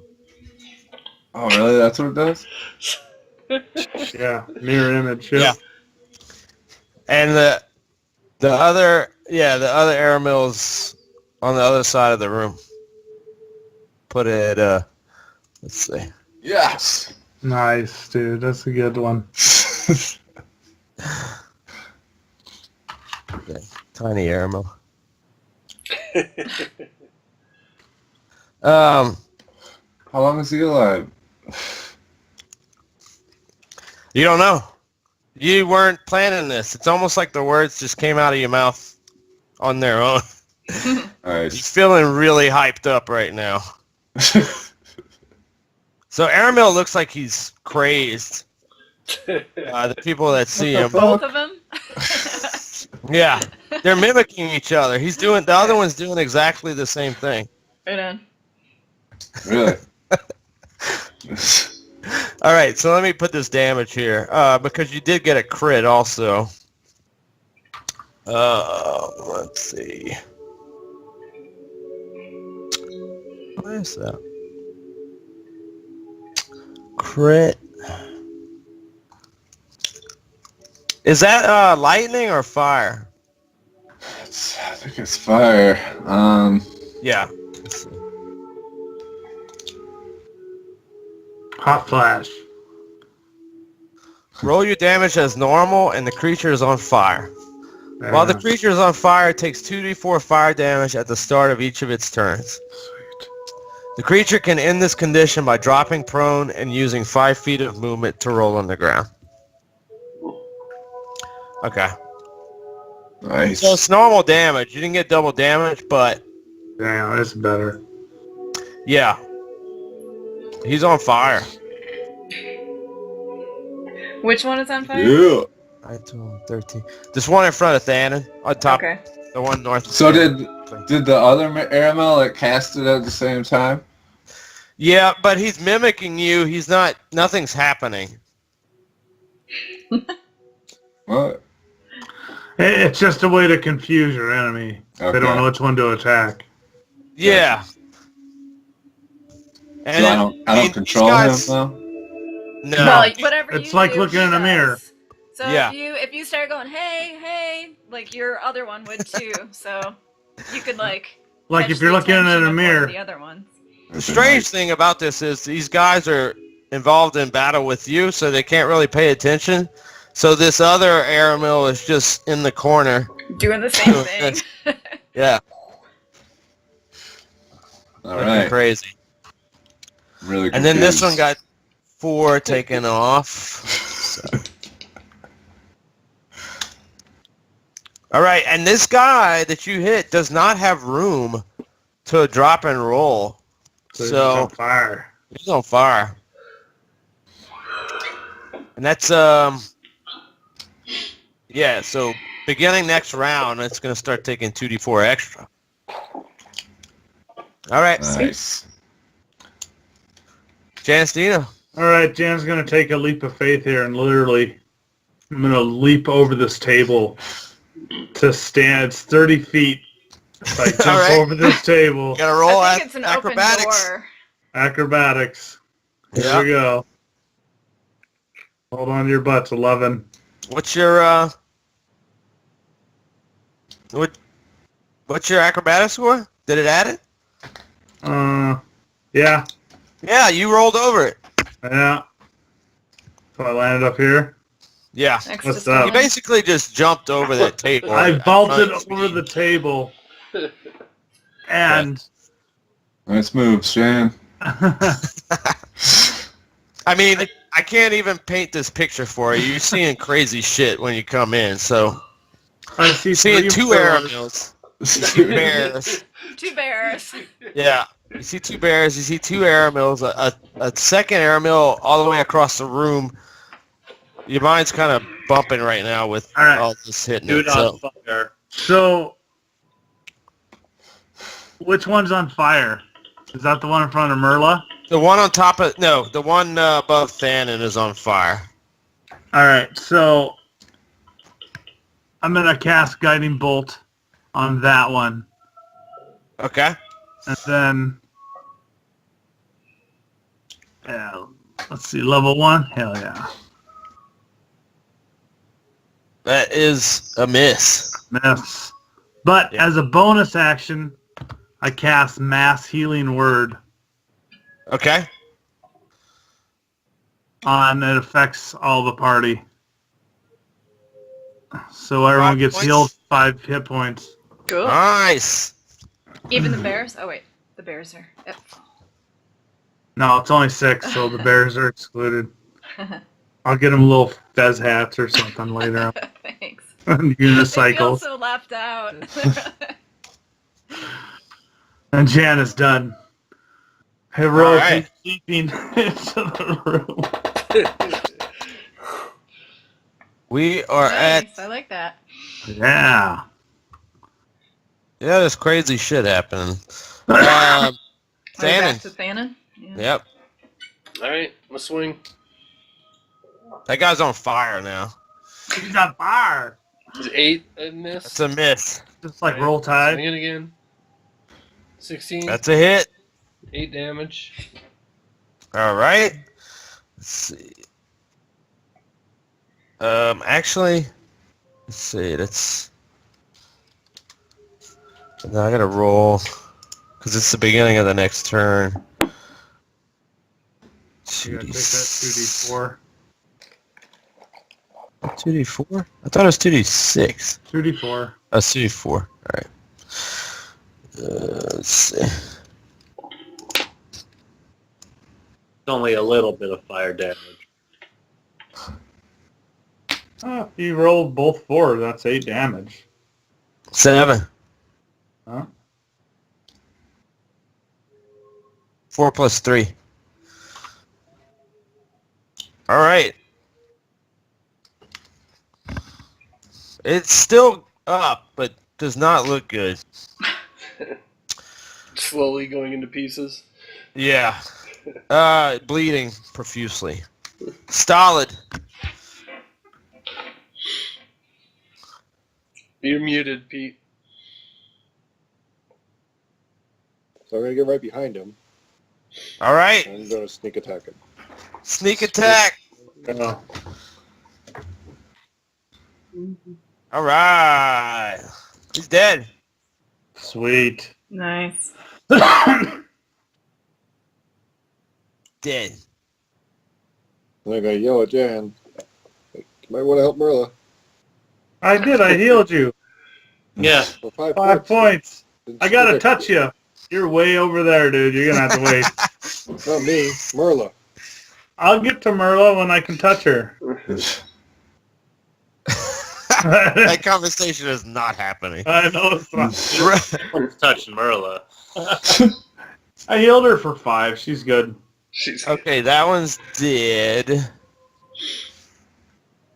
Oh really? That's what it does? Yeah, mirror image. Yeah. And the other Aramil's on the other side of the room. Put it, let's see. Yes. Nice, dude. That's a good one. Okay. Tiny airmo. How long is he alive? You don't know. You weren't planning this. It's almost like the words just came out of your mouth on their own. You're Nice. feeling really hyped up right now. So Aramil looks like he's crazed. The people that see him. Both of them? Yeah, they're mimicking each other. The other one's doing exactly the same thing. Right on. Really? All right, so let me put this damage here because you did get a crit also. Let's see. What is that? Crit. Is that lightning or fire? I think it's fire. Yeah. Let's see. Hot flash. Roll your damage as normal, and the creature is on fire. While the creature is on fire, it takes 2d4 fire damage at the start of each of its turns. Sweet. The creature can end this condition by dropping prone and using 5 feet of movement to roll on the ground. Okay. Nice. So it's normal damage. You didn't get double damage, but Damn, that's better. yeah. He's on fire. Which one is on fire? Yeah. 9, 12, 13. This one in front of Thanon, on top. Okay. The one north. So did the other Aramel like cast it at the same time? Yeah, but he's mimicking you. He's not. Nothing's happening. What? It's just a way to confuse your enemy. They Okay. don't know which one to attack. Yeah. And So I don't control him though. No. Well, whatever It's you like do, looking he in a mirror. does. So Yeah. if you start going, hey, like your other one would too. So you could like Like catch if you're the looking in attention a of one of mirror. the other ones. The strange thing about this is these guys are involved in battle with you, so they can't really pay attention. So this other Aramil is just in the corner. Doing the same thing. Yeah. All Looking right. crazy. Really. And then this confused. one got 4 taken off. So. All right, and this guy that you hit does not have room to drop and roll. So it's So on fire. he's on fire. And that's yeah, so beginning next round it's gonna start taking 2d4 extra. Alright. Nice. Janstina. All right, Jan's gonna take a leap of faith here, and literally, I'm gonna leap over this table to stand. It's 30 feet. If I jump All right. over this table, You gotta roll I think it's an acrobatics. open door. acrobatics. Here Yeah. we go. Hold on to your butts. 11. What's your what's your acrobatics score? Did it add it? Yeah, Yeah, you rolled over it. yeah. So I landed up here. Yeah. Next What's to up? You someone. basically just jumped over that table. I vaulted Nice. over the table, and Nice move, Shan. I mean, I can't even paint this picture for you. You're seeing crazy shit when you come in. So, I see you're seeing 2 bears. Aramils. You see bears. 2 bears. Yeah. You see 2 bears. You see 2 Aramils. A second Aramil all the way across the room. Your mind's kind of bumping right now with All right. all this hitting Dude it. So. on fire. So, which one's on fire? Is that the one in front of Merla? The one on top of... No, the one above Thanon is on fire. All right, so I'm going to cast Guiding Bolt on that one. Okay. And then, yeah, let's see, level 1? Hell yeah. That is a miss. Miss. But Yeah. as a bonus action, I cast Mass Healing Word Okay. on it affects all the party. So everyone 5 gets points? healed 5 hit points. Cool. Nice. Even the bears? Oh, wait. The bears are... Yep. No, it's only 6, so the bears are excluded. I'll get them little fez hats or something later on. Thanks. I feel Unicycles. so left out. And Jan is done. Heroically Alright. leaping into the room. We are Nice. I like that. Yeah. Yeah, there's crazy shit happening. Are we back Thanon. to Thanon? Yeah. Yep. Alright, I'm gonna swing. That guy's on fire now. He's on fire. Is 8 a miss? That's a miss. Just like Alright, Roll Tide. Swing it again. 16. That's a hit. 8 damage. All right. Let's see. Actually, let's see. That's. Now I gotta roll because it's the beginning of the next turn. You gotta take that 2d4. 2d4? I thought it was 2d6. 2d4. Oh, 2d4. All right. Let's see. It's only a little bit of fire damage. Oh, you rolled both 4. That's 8 damage. 7. Huh? 4 plus 3. All right. It's still up, but does not look good. Slowly going into pieces. Yeah. Bleeding profusely. Stolid. You're muted, Pete. So I'm going to get right behind him. All right. And I'm going to sneak attack him. Sneak attack. Oh. All right. He's dead. Sweet. Nice. Dead. And I'm going to yell at Jan. You might want to help Merla. I did. I healed you. Yeah. For 5 5 points. Didn't I gotta stick touch you. You're way over there, dude. You're gonna have to wait. it. Not me. Merla. I'll get to Merla when I can touch her. That conversation is not happening. I know it's not. One's touching Merla. I healed her for 5. She's good. She's Okay, that one's dead.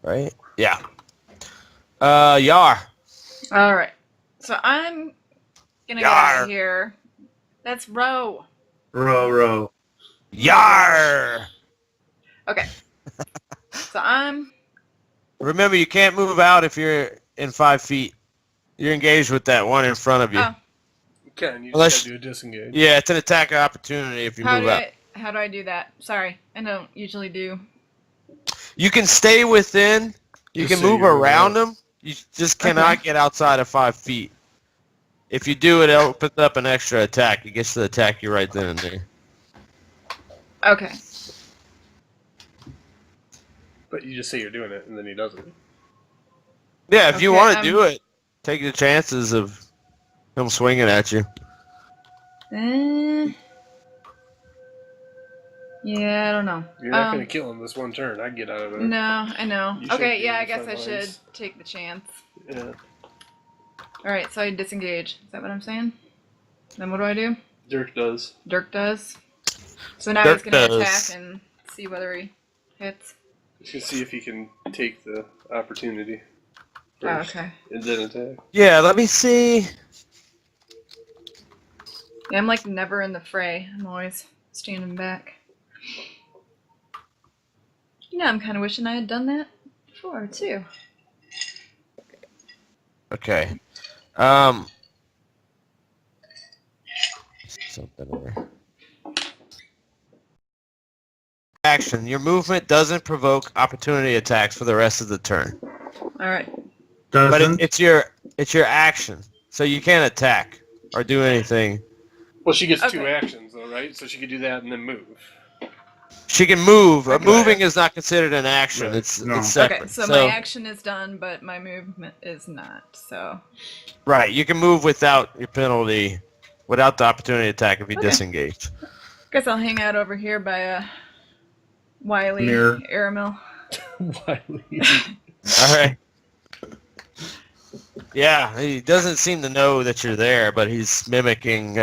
Right? Yeah. Yar. All right. So I'm gonna get out of here. That's Row. Row. Yar. Okay. So I'm... Remember, you can't move out if you're in 5 feet. You're engaged with that one in front of you. Oh. You can. You Unless- just gotta do a disengage. Yeah, it's an attack opportunity if you move out. How do I do that? Sorry, I don't usually do. You can stay within. You Just can so move you're around aware. them. You just cannot get outside of 5 feet. If you do, it opens up an extra attack. It gets to attack you right then and there. Okay. But you just say you're doing it, and then he doesn't. Yeah, if you Okay, want to do it, take the chances of him swinging at you. Yeah, I don't know. You're not gonna kill him this one turn. I'd get out of it. No, I know. You should Okay, be yeah, in I guess front I should lines. take the chance. Yeah. Alright, so I disengage. Is that what I'm saying? Then what do I do? Dirk does. Dirk does. So now Dirk he's gonna does. attack and see whether he hits. You can see if he can take the opportunity. Oh, First, okay. And then attack. Yeah, let me see. Yeah, I'm like never in the fray. I'm always standing back. You know, I'm kind of wishing I had done that before, too. Okay. Something there. Action. Your movement doesn't provoke opportunity attacks for the rest of the turn. Alright. But Doesn't? it's your action, so you can't attack or do anything Well, she gets 2 Okay. actions, though, right? So she could do that and then move. She can move. Okay. Moving is not considered an action. Right. It's No. separate. Okay, so my action is done, but my movement is not. So Right, you can move without your penalty, without the opportunity attack if you Okay. disengage. guess I'll hang out over here by a Wiley Mirror. Airmill. Wiley. All right. Yeah, he doesn't seem to know that you're there, but he's mimicking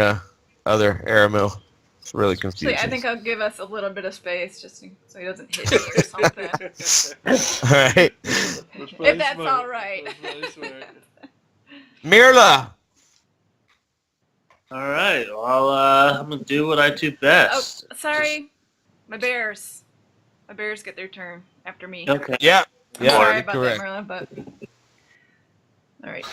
other Aramil. It's really confusing. Actually, I think I'll give us a little bit of space just so he doesn't hit me or something. All right. If that's all right. That's really smart. Mirla! All right. Well, I'm gonna do what I do Oh, best. sorry. My bears. My bears get their turn after me. Okay. Yeah. I'm Yeah, sorry you're about correct. that, Merlin, but... Alright.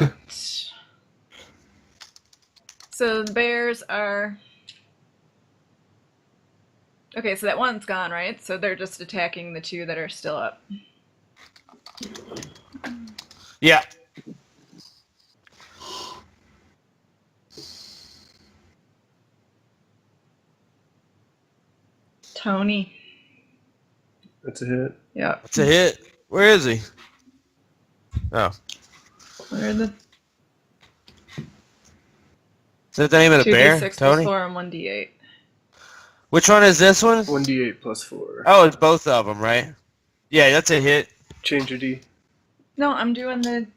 So the bears are... Okay, so that one's gone, right? So they're just attacking the 2 that are still up. Yeah. Tony. That's a hit. Yeah. It's a hit. Where is he? Oh. Where are the Is that the name of the bear, 2d6 Tony? plus 4 and 1d8. Which one is this one? 1d8 plus 4. Oh, it's both of them, right? Yeah, that's a hit. Change your D. No, I'm doing the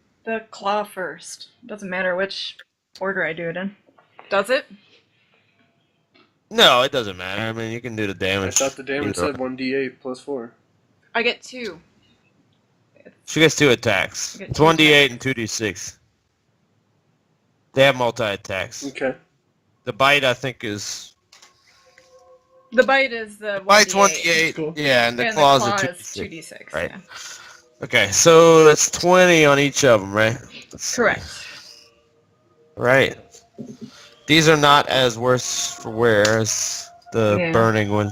claw first. Doesn't matter which order I do it in. Does it? No, it doesn't matter. I mean, you can do the I damage. thought the damage either said 1d8 plus 4. I get 2. She gets 2 attacks. You get It's 2 1d8 and 2d6. They have multi-attacks. Okay. The bite, I think, is... The bite is the 1d8. Bite's 1d8. Cool. Yeah, and the And claws the are claw 2d6. is 2d6. Right. Yeah. Okay, so that's 20 on each of them, right? Let's see. Correct. Right. These are not as worse for wear as the Yeah. burning one.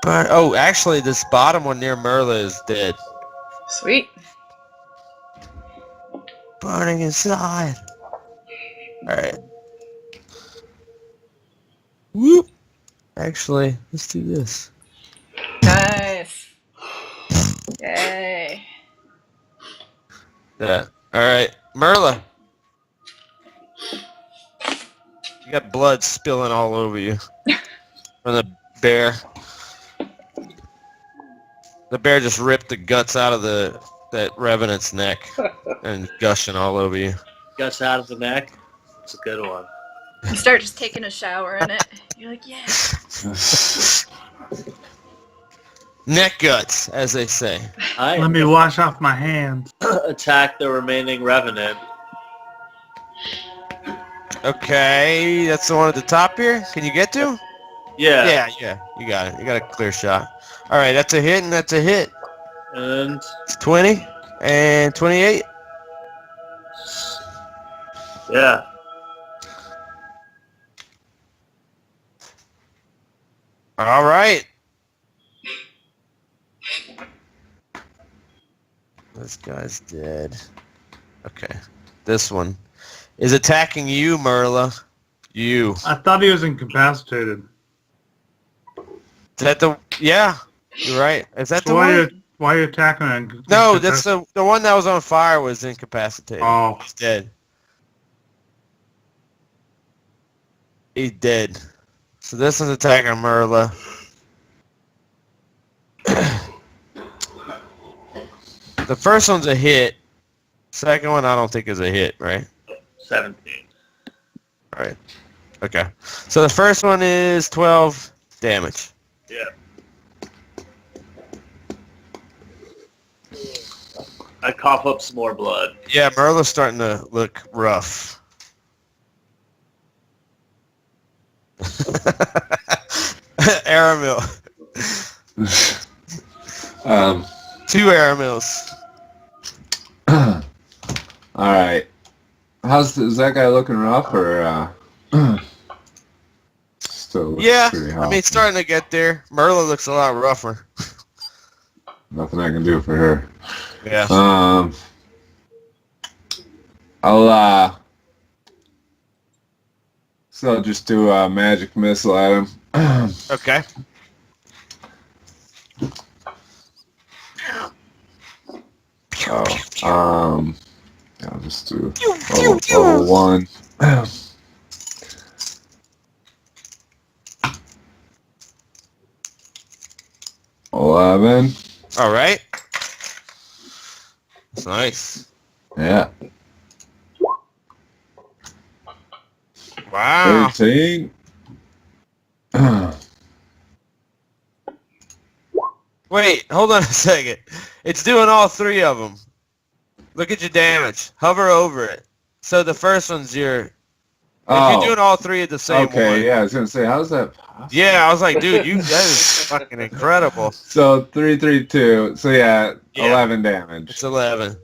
But, oh, actually, this bottom one near Merla is dead. Sweet. Burning inside. Alright. Whoop. Actually, let's do this. Nice. Yay. Yeah. Alright. Merla. You got blood spilling all over you. From the bear. The bear just ripped the guts out of that revenant's neck and gushing all over you. Guts out of the neck. It's a good one. You start just taking a shower in it. You're like, yeah. Neck guts, as they say. I Let me wash off my hands. attack the remaining revenant. Okay, that's the one at the top here. Can you get to? Yeah. Yeah, you got it. You got a clear shot. All right, that's a hit, and that's a hit. And It's 20 and 28. yeah. All right. This guy's dead. Okay. This one is attacking you, Merla. You. I thought he was incapacitated. Is that the... Yeah, you're right. Is that So the one? why are you attacking him? No, that's the one that was on fire was incapacitated. Oh, He's dead. He's dead. So this one's attacking Merla. The first one's a hit. Second one I don't think is a hit, right? 17. Right. Okay. So the first one is 12 damage. Yeah. I cough up some more blood. Yeah, Merla's starting to look rough. Aramil. 2 Aramils. All right. Is that guy looking rough or still looks Yeah, pretty I healthy? mean, it's starting to get there. Merla looks a lot rougher. Nothing I can do for her. Yeah. I'll So I'll just do a magic missile at him. Okay. I'll just do level 1. 11. All right. That's nice. Yeah. Wow. 13. Wait, hold on a second. It's doing all 3 of them. Look at your damage. Hover over it. So the first one's your... If you're doing all 3 at the same one. Okay, yeah, I was going to say, how's that possible? Yeah, I was like, dude, that is fucking incredible. So 3, 3, 2. So yeah, 11 damage. It's 11.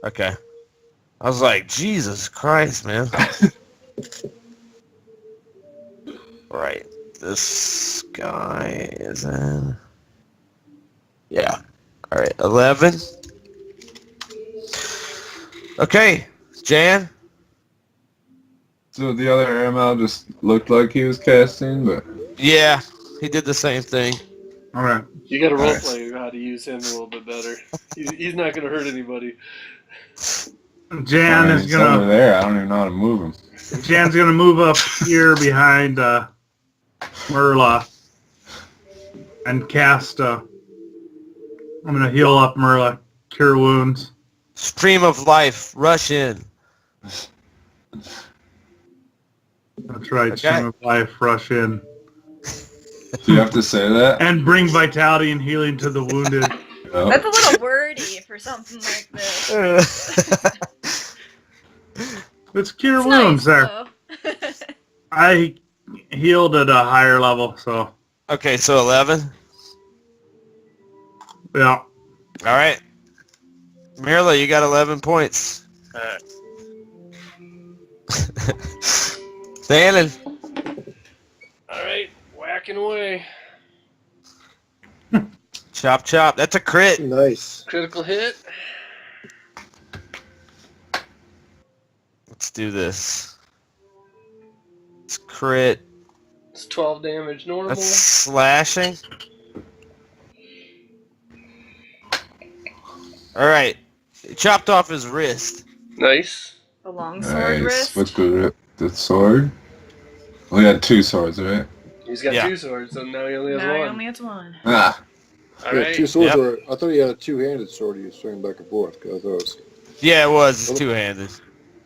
Okay. I was like, Jesus Christ, man. Right. This guy is in... Yeah. All right, 11. Okay, Jan. So the other ML just looked like he was casting, but... Yeah, he did the same thing. All right. You got to Nice. roleplay how to use him a little bit better. He's not going to hurt anybody. Jan is he's over gonna. there. I don't even know how to move him. Jan's gonna move up here behind Merla and cast. I'm gonna heal up Merla, cure wounds. Stream of life, rush in. That's right. Okay. Stream of life, rush in, Do you have to say that? and bring vitality and healing to the wounded. No. That's a little wordy for something like this. It's cure It's wounds nice, there. though. I healed at a higher level, so Okay, so 11. yeah. All right. Mirla, you got 11 points. Shannon. All right, whacking away. Chop, chop. That's a crit. Nice. Critical hit. Let's do this. It's crit. It's 12 damage normal. That's slashing. All right. He chopped off his wrist. Nice. The longsword Nice. wrist. What's good? The sword? We had 2 swords, right? He's got Yeah. 2 swords, so now he only has Now he one. only has one. Ah. All Yeah, right. 2 swords Yep. were, I thought he had a 2-handed sword he was swinging back and forth. 'Cause I thought it was, Yeah, it was. It's two-handed.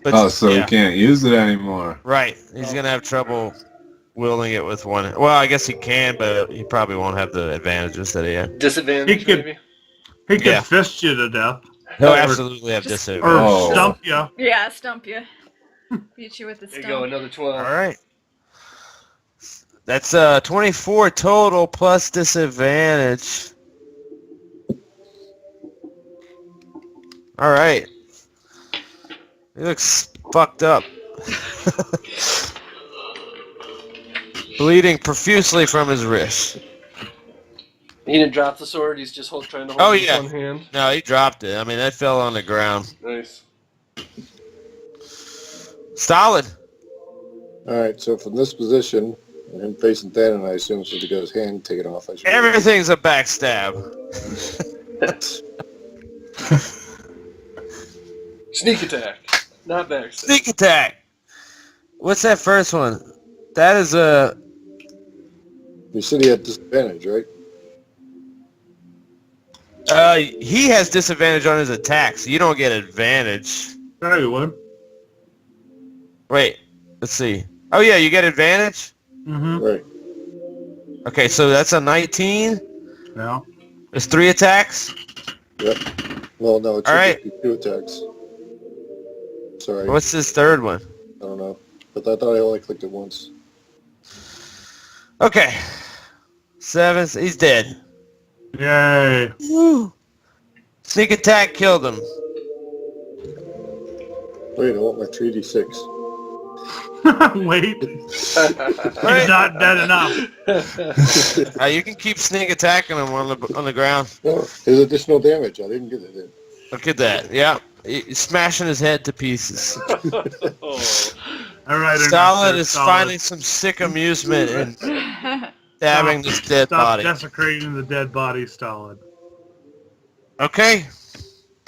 But Oh, so yeah. he can't use it anymore. Right. He's going to have trouble wielding it with one. Well, I guess he can, but he probably won't have the advantages that he had. Disadvantage, He could- maybe? He could Yeah. fist you to death, He'll Or- absolutely have or disadvantage. Oh. stump you. Yeah, stump you. Beat you with the There you stump. go, another 12. All right. That's 24 total plus disadvantage. All right. He looks fucked up. Bleeding profusely from his wrist. He didn't drop the sword, he's just trying to hold Oh, it with yeah. one hand. No, he dropped it. I mean, that fell on the ground. Nice. Solid. alright, so from this position, and him facing Thanon, I assume since he got his hand taken off, I should... Everything's a backstab. Sneak attack, not backstab. Sneak attack. What's that first one? That is a... You said he had disadvantage, right? He has disadvantage on his attack, so you don't get advantage. There you would. Wait, let's see. Oh yeah, you get advantage? Mm-hmm. Right. Okay, so that's a 19. Yeah. There's 3 attacks. Yep. Well, no, it should Alright. just be 2 attacks. Sorry, What's this third one? I don't know. But I thought I only clicked it once. Okay. 7. He's dead. Yay. Woo. Sneak attack killed him. Wait, I want my 3d6. Wait. He's not dead enough. You can keep sneak attacking him on the ground. Oh, there's additional damage. I didn't get it in. Look at that. Yeah. He's smashing his head to pieces. Oh. All right. Solid is finding some sick amusement in stabbing this dead Stop body. desecrating the dead body, Stolid. Okay.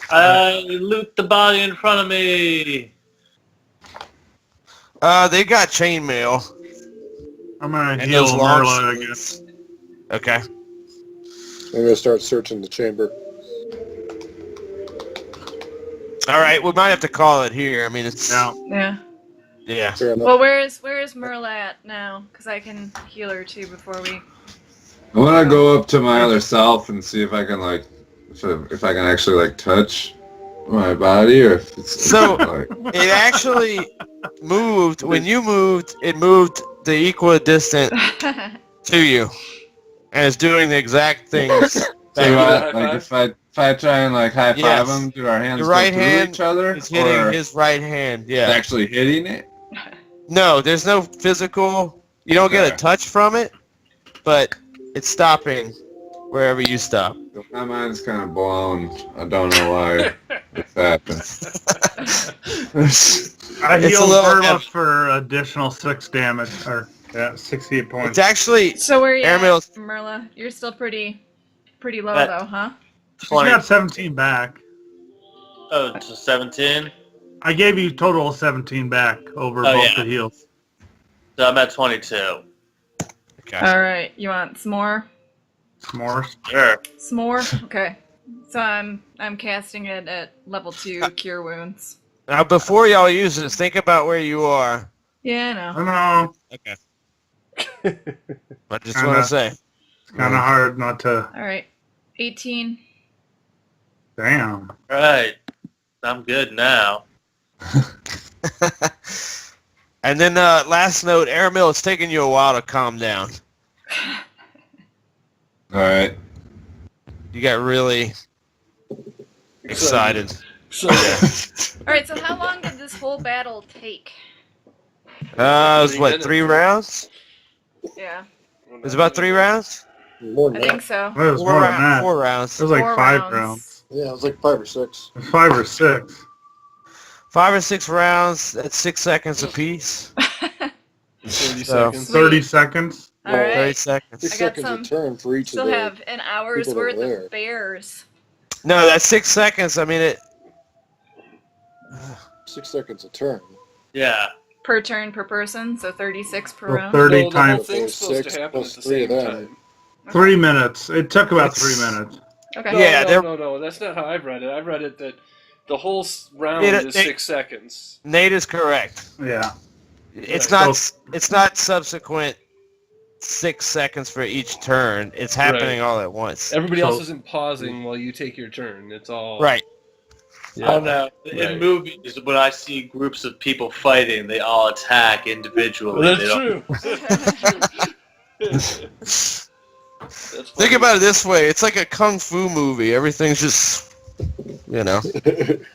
I loot the body in front of me. They got chainmail. I'm gonna And heal those long Merla swords. again. Okay. I'm gonna start searching the chamber. All right. We might have to call it here. I mean, it's Yeah. yeah. Fair enough. Well, where is Merla at now? Because I can heal her too before we. I want to go up to my other self and see if I can like, if I can actually like touch my body, or if it's So- like, It actually moved. When you moved, it moved the equidistant to you, and it's doing the exact things. so that you- high like five? if I try and like high five Yes. them, do our hands Your go right through hand each other, is hitting or his right hand. Yeah. actually hitting it? No, there's no physical. You don't get a Okay. touch from it, but it's stopping wherever you stop. My mind's kind of blown. I don't know why this happened. I It's a healed little Merla heavy. for additional 6 damage, or 68 It's points. actually So where are you Airmail's- at, Merla? You're still pretty low That- though, huh? She's 20. got 17 back. Oh, to 17. I gave you total of 17 back over Oh, both yeah. the heals. So I'm at 22. okay. All right. You want some more? S'mores. Sure. Some more? Okay. So I'm casting it at level 2, Cure Wounds. Now, before y'all use this, think about where you are. Yeah, I know. I know. Okay. I just Kinda. want to say. It's kind of hard not to... All right. 18. Damn. Right. I'm good now. And then last note, Airmill, it's taking you a while to calm down. All right. You got really excited. So, All right. So how long did this whole battle take? It was 3 what, minutes. 3 rounds? Yeah, It was about 3 rounds? More than I that. think so. It was more than that. 4 rounds. It was like 4 5 rounds. Yeah, it was like 5 or 6. It was 5 or 6. 5 or 6 rounds at 6 seconds apiece. 30 So- seconds. 30 seconds. All Well, 30 right. seconds. 6 I got seconds some- a turn for each Still of the... have an hour's people worth over there. of bears No, that's 6 seconds. I mean, it... 6 seconds a turn. Yeah. per turn per person, so 36 per So round. 30 No, the whole times thing's supposed 6 to happen at plus the 3 of same them. time. 3 minutes. It took about It's- 3 minutes. Okay. No, Yeah, they're- no. That's not how I've read it. I've read it that the whole round is 6 seconds. Nate is correct. Yeah. It's Right. not. It's not subsequent 6 seconds for each turn. It's happening all at once. Everybody So- else isn't pausing while you take your turn. It's all Right. I don't know. Right. In movies, when I see groups of people fighting, they all attack individually. Well, They that's don't- true. That's Think funny. about it this way: it's like a kung fu movie. Everything's just,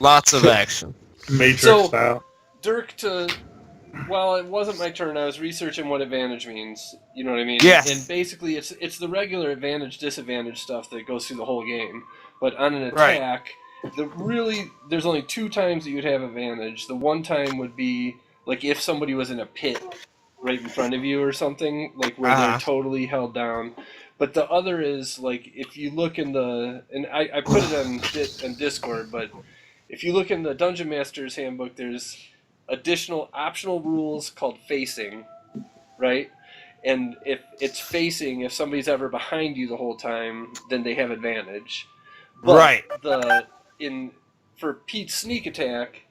lots of action. Matrix So- style. Dirk, well, it wasn't my turn. I was researching what advantage means. You know what I mean? Yes. And basically, it's the regular advantage disadvantage stuff that goes through the whole game. But on an Right. attack, there's only 2 times that you'd have advantage. The one time would be like if somebody was in a pit right in front of you or something, like where Uh-huh. they're totally held down. But the other is like if you look in and I put it on Discord, but if you look in the Dungeon Master's Handbook, there's additional optional rules called facing, right? And if it's facing, if somebody's ever behind you the whole time, then they have advantage. But Right. For Pete's sneak attack,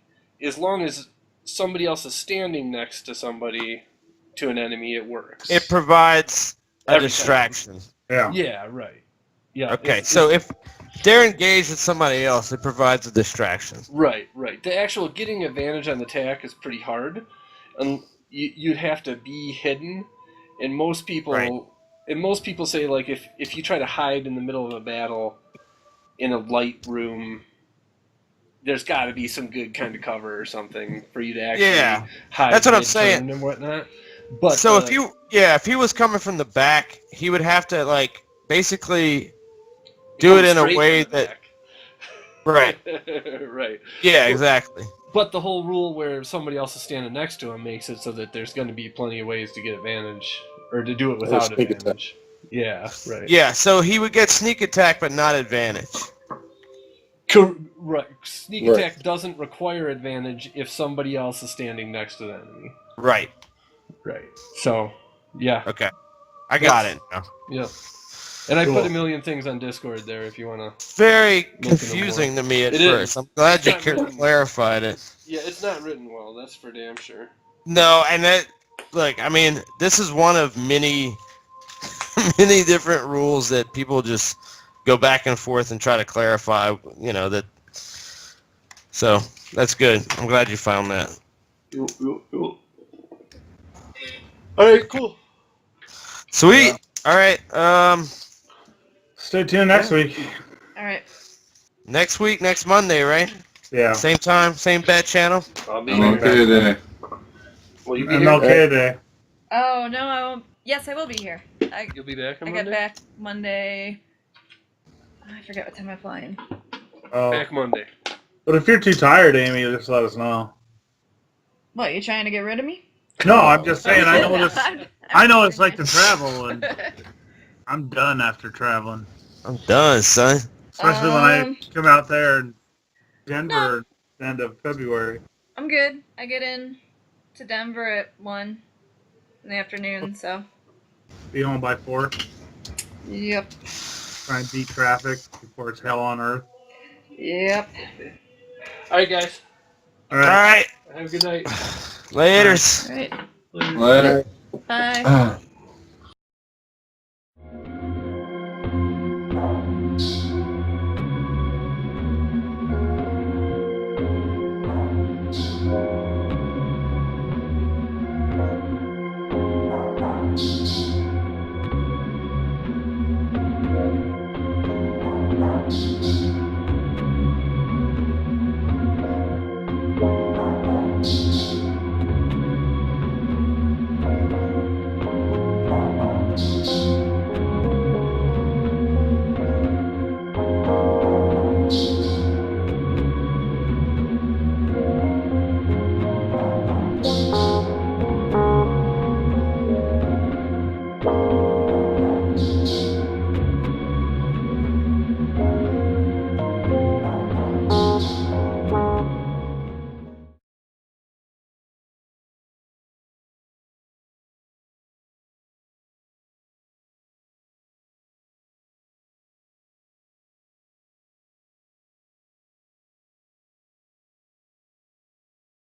as long as somebody else is standing next to somebody, to an enemy, it works. It provides a Every time. distraction. Yeah. Yeah, right. Yeah. Okay, it's- so if they're engaged with somebody else, it provides a distraction. Right. The actual getting advantage on the attack is pretty hard, and you'd have to be hidden. And most people, say like if you try to hide in the middle of a battle in a light room, there's got to be some good kind of cover or something for you to actually hide. That's what I'm mid-turn saying. and whatnot. But So if he was coming from the back, he would have to basically do it in a way that. Right. right. Yeah, exactly. But the whole rule where somebody else is standing next to him makes it so that there's going to be plenty of ways to get advantage, or to do it without sneak attack. advantage. Yeah, right. Yeah, so he would get sneak attack, but not advantage. Right. Sneak Right. attack doesn't require advantage if somebody else is standing next to the enemy. Right. Right. So, yeah. Okay. I got it now. Yeah. And I Cool. put a million things on Discord there if you want to. Very Making confusing to me at It first. is. I'm glad you It's not written. clarified it. Yeah, it's not written well, that's for damn sure. No, and that, look, I mean, this is one of many, many different rules that people just go back and forth and try to clarify, you know, that. So, that's good. I'm glad you found that. Alright, cool. Sweet. All right. Stay tuned next week. All right. Next week, next Monday, right? Yeah. Same time, same bat channel. I'll be I'm here. okay there. Will you be here? MLK Day. Oh no, I won't. Yes, I will be here. You'll be back on I Monday? get back Monday. I forget what time I'm flying. Oh. Back Monday. But if you're too tired, Amy, just let us know. What, you trying to get rid of me? No, I'm just saying. I know this. I'm I know it's like to nice. travel, and I'm done after traveling. I'm done, son. Especially when I Um, come out there in Denver at the end of February. I'm good. I get in to Denver at 1 in the afternoon, so. Be home by 4. Yep. Try and beat traffic before it's hell on earth. Yep. Alright, guys. All All right. right. Have a good night. Laters. All right. Later. Later. Bye.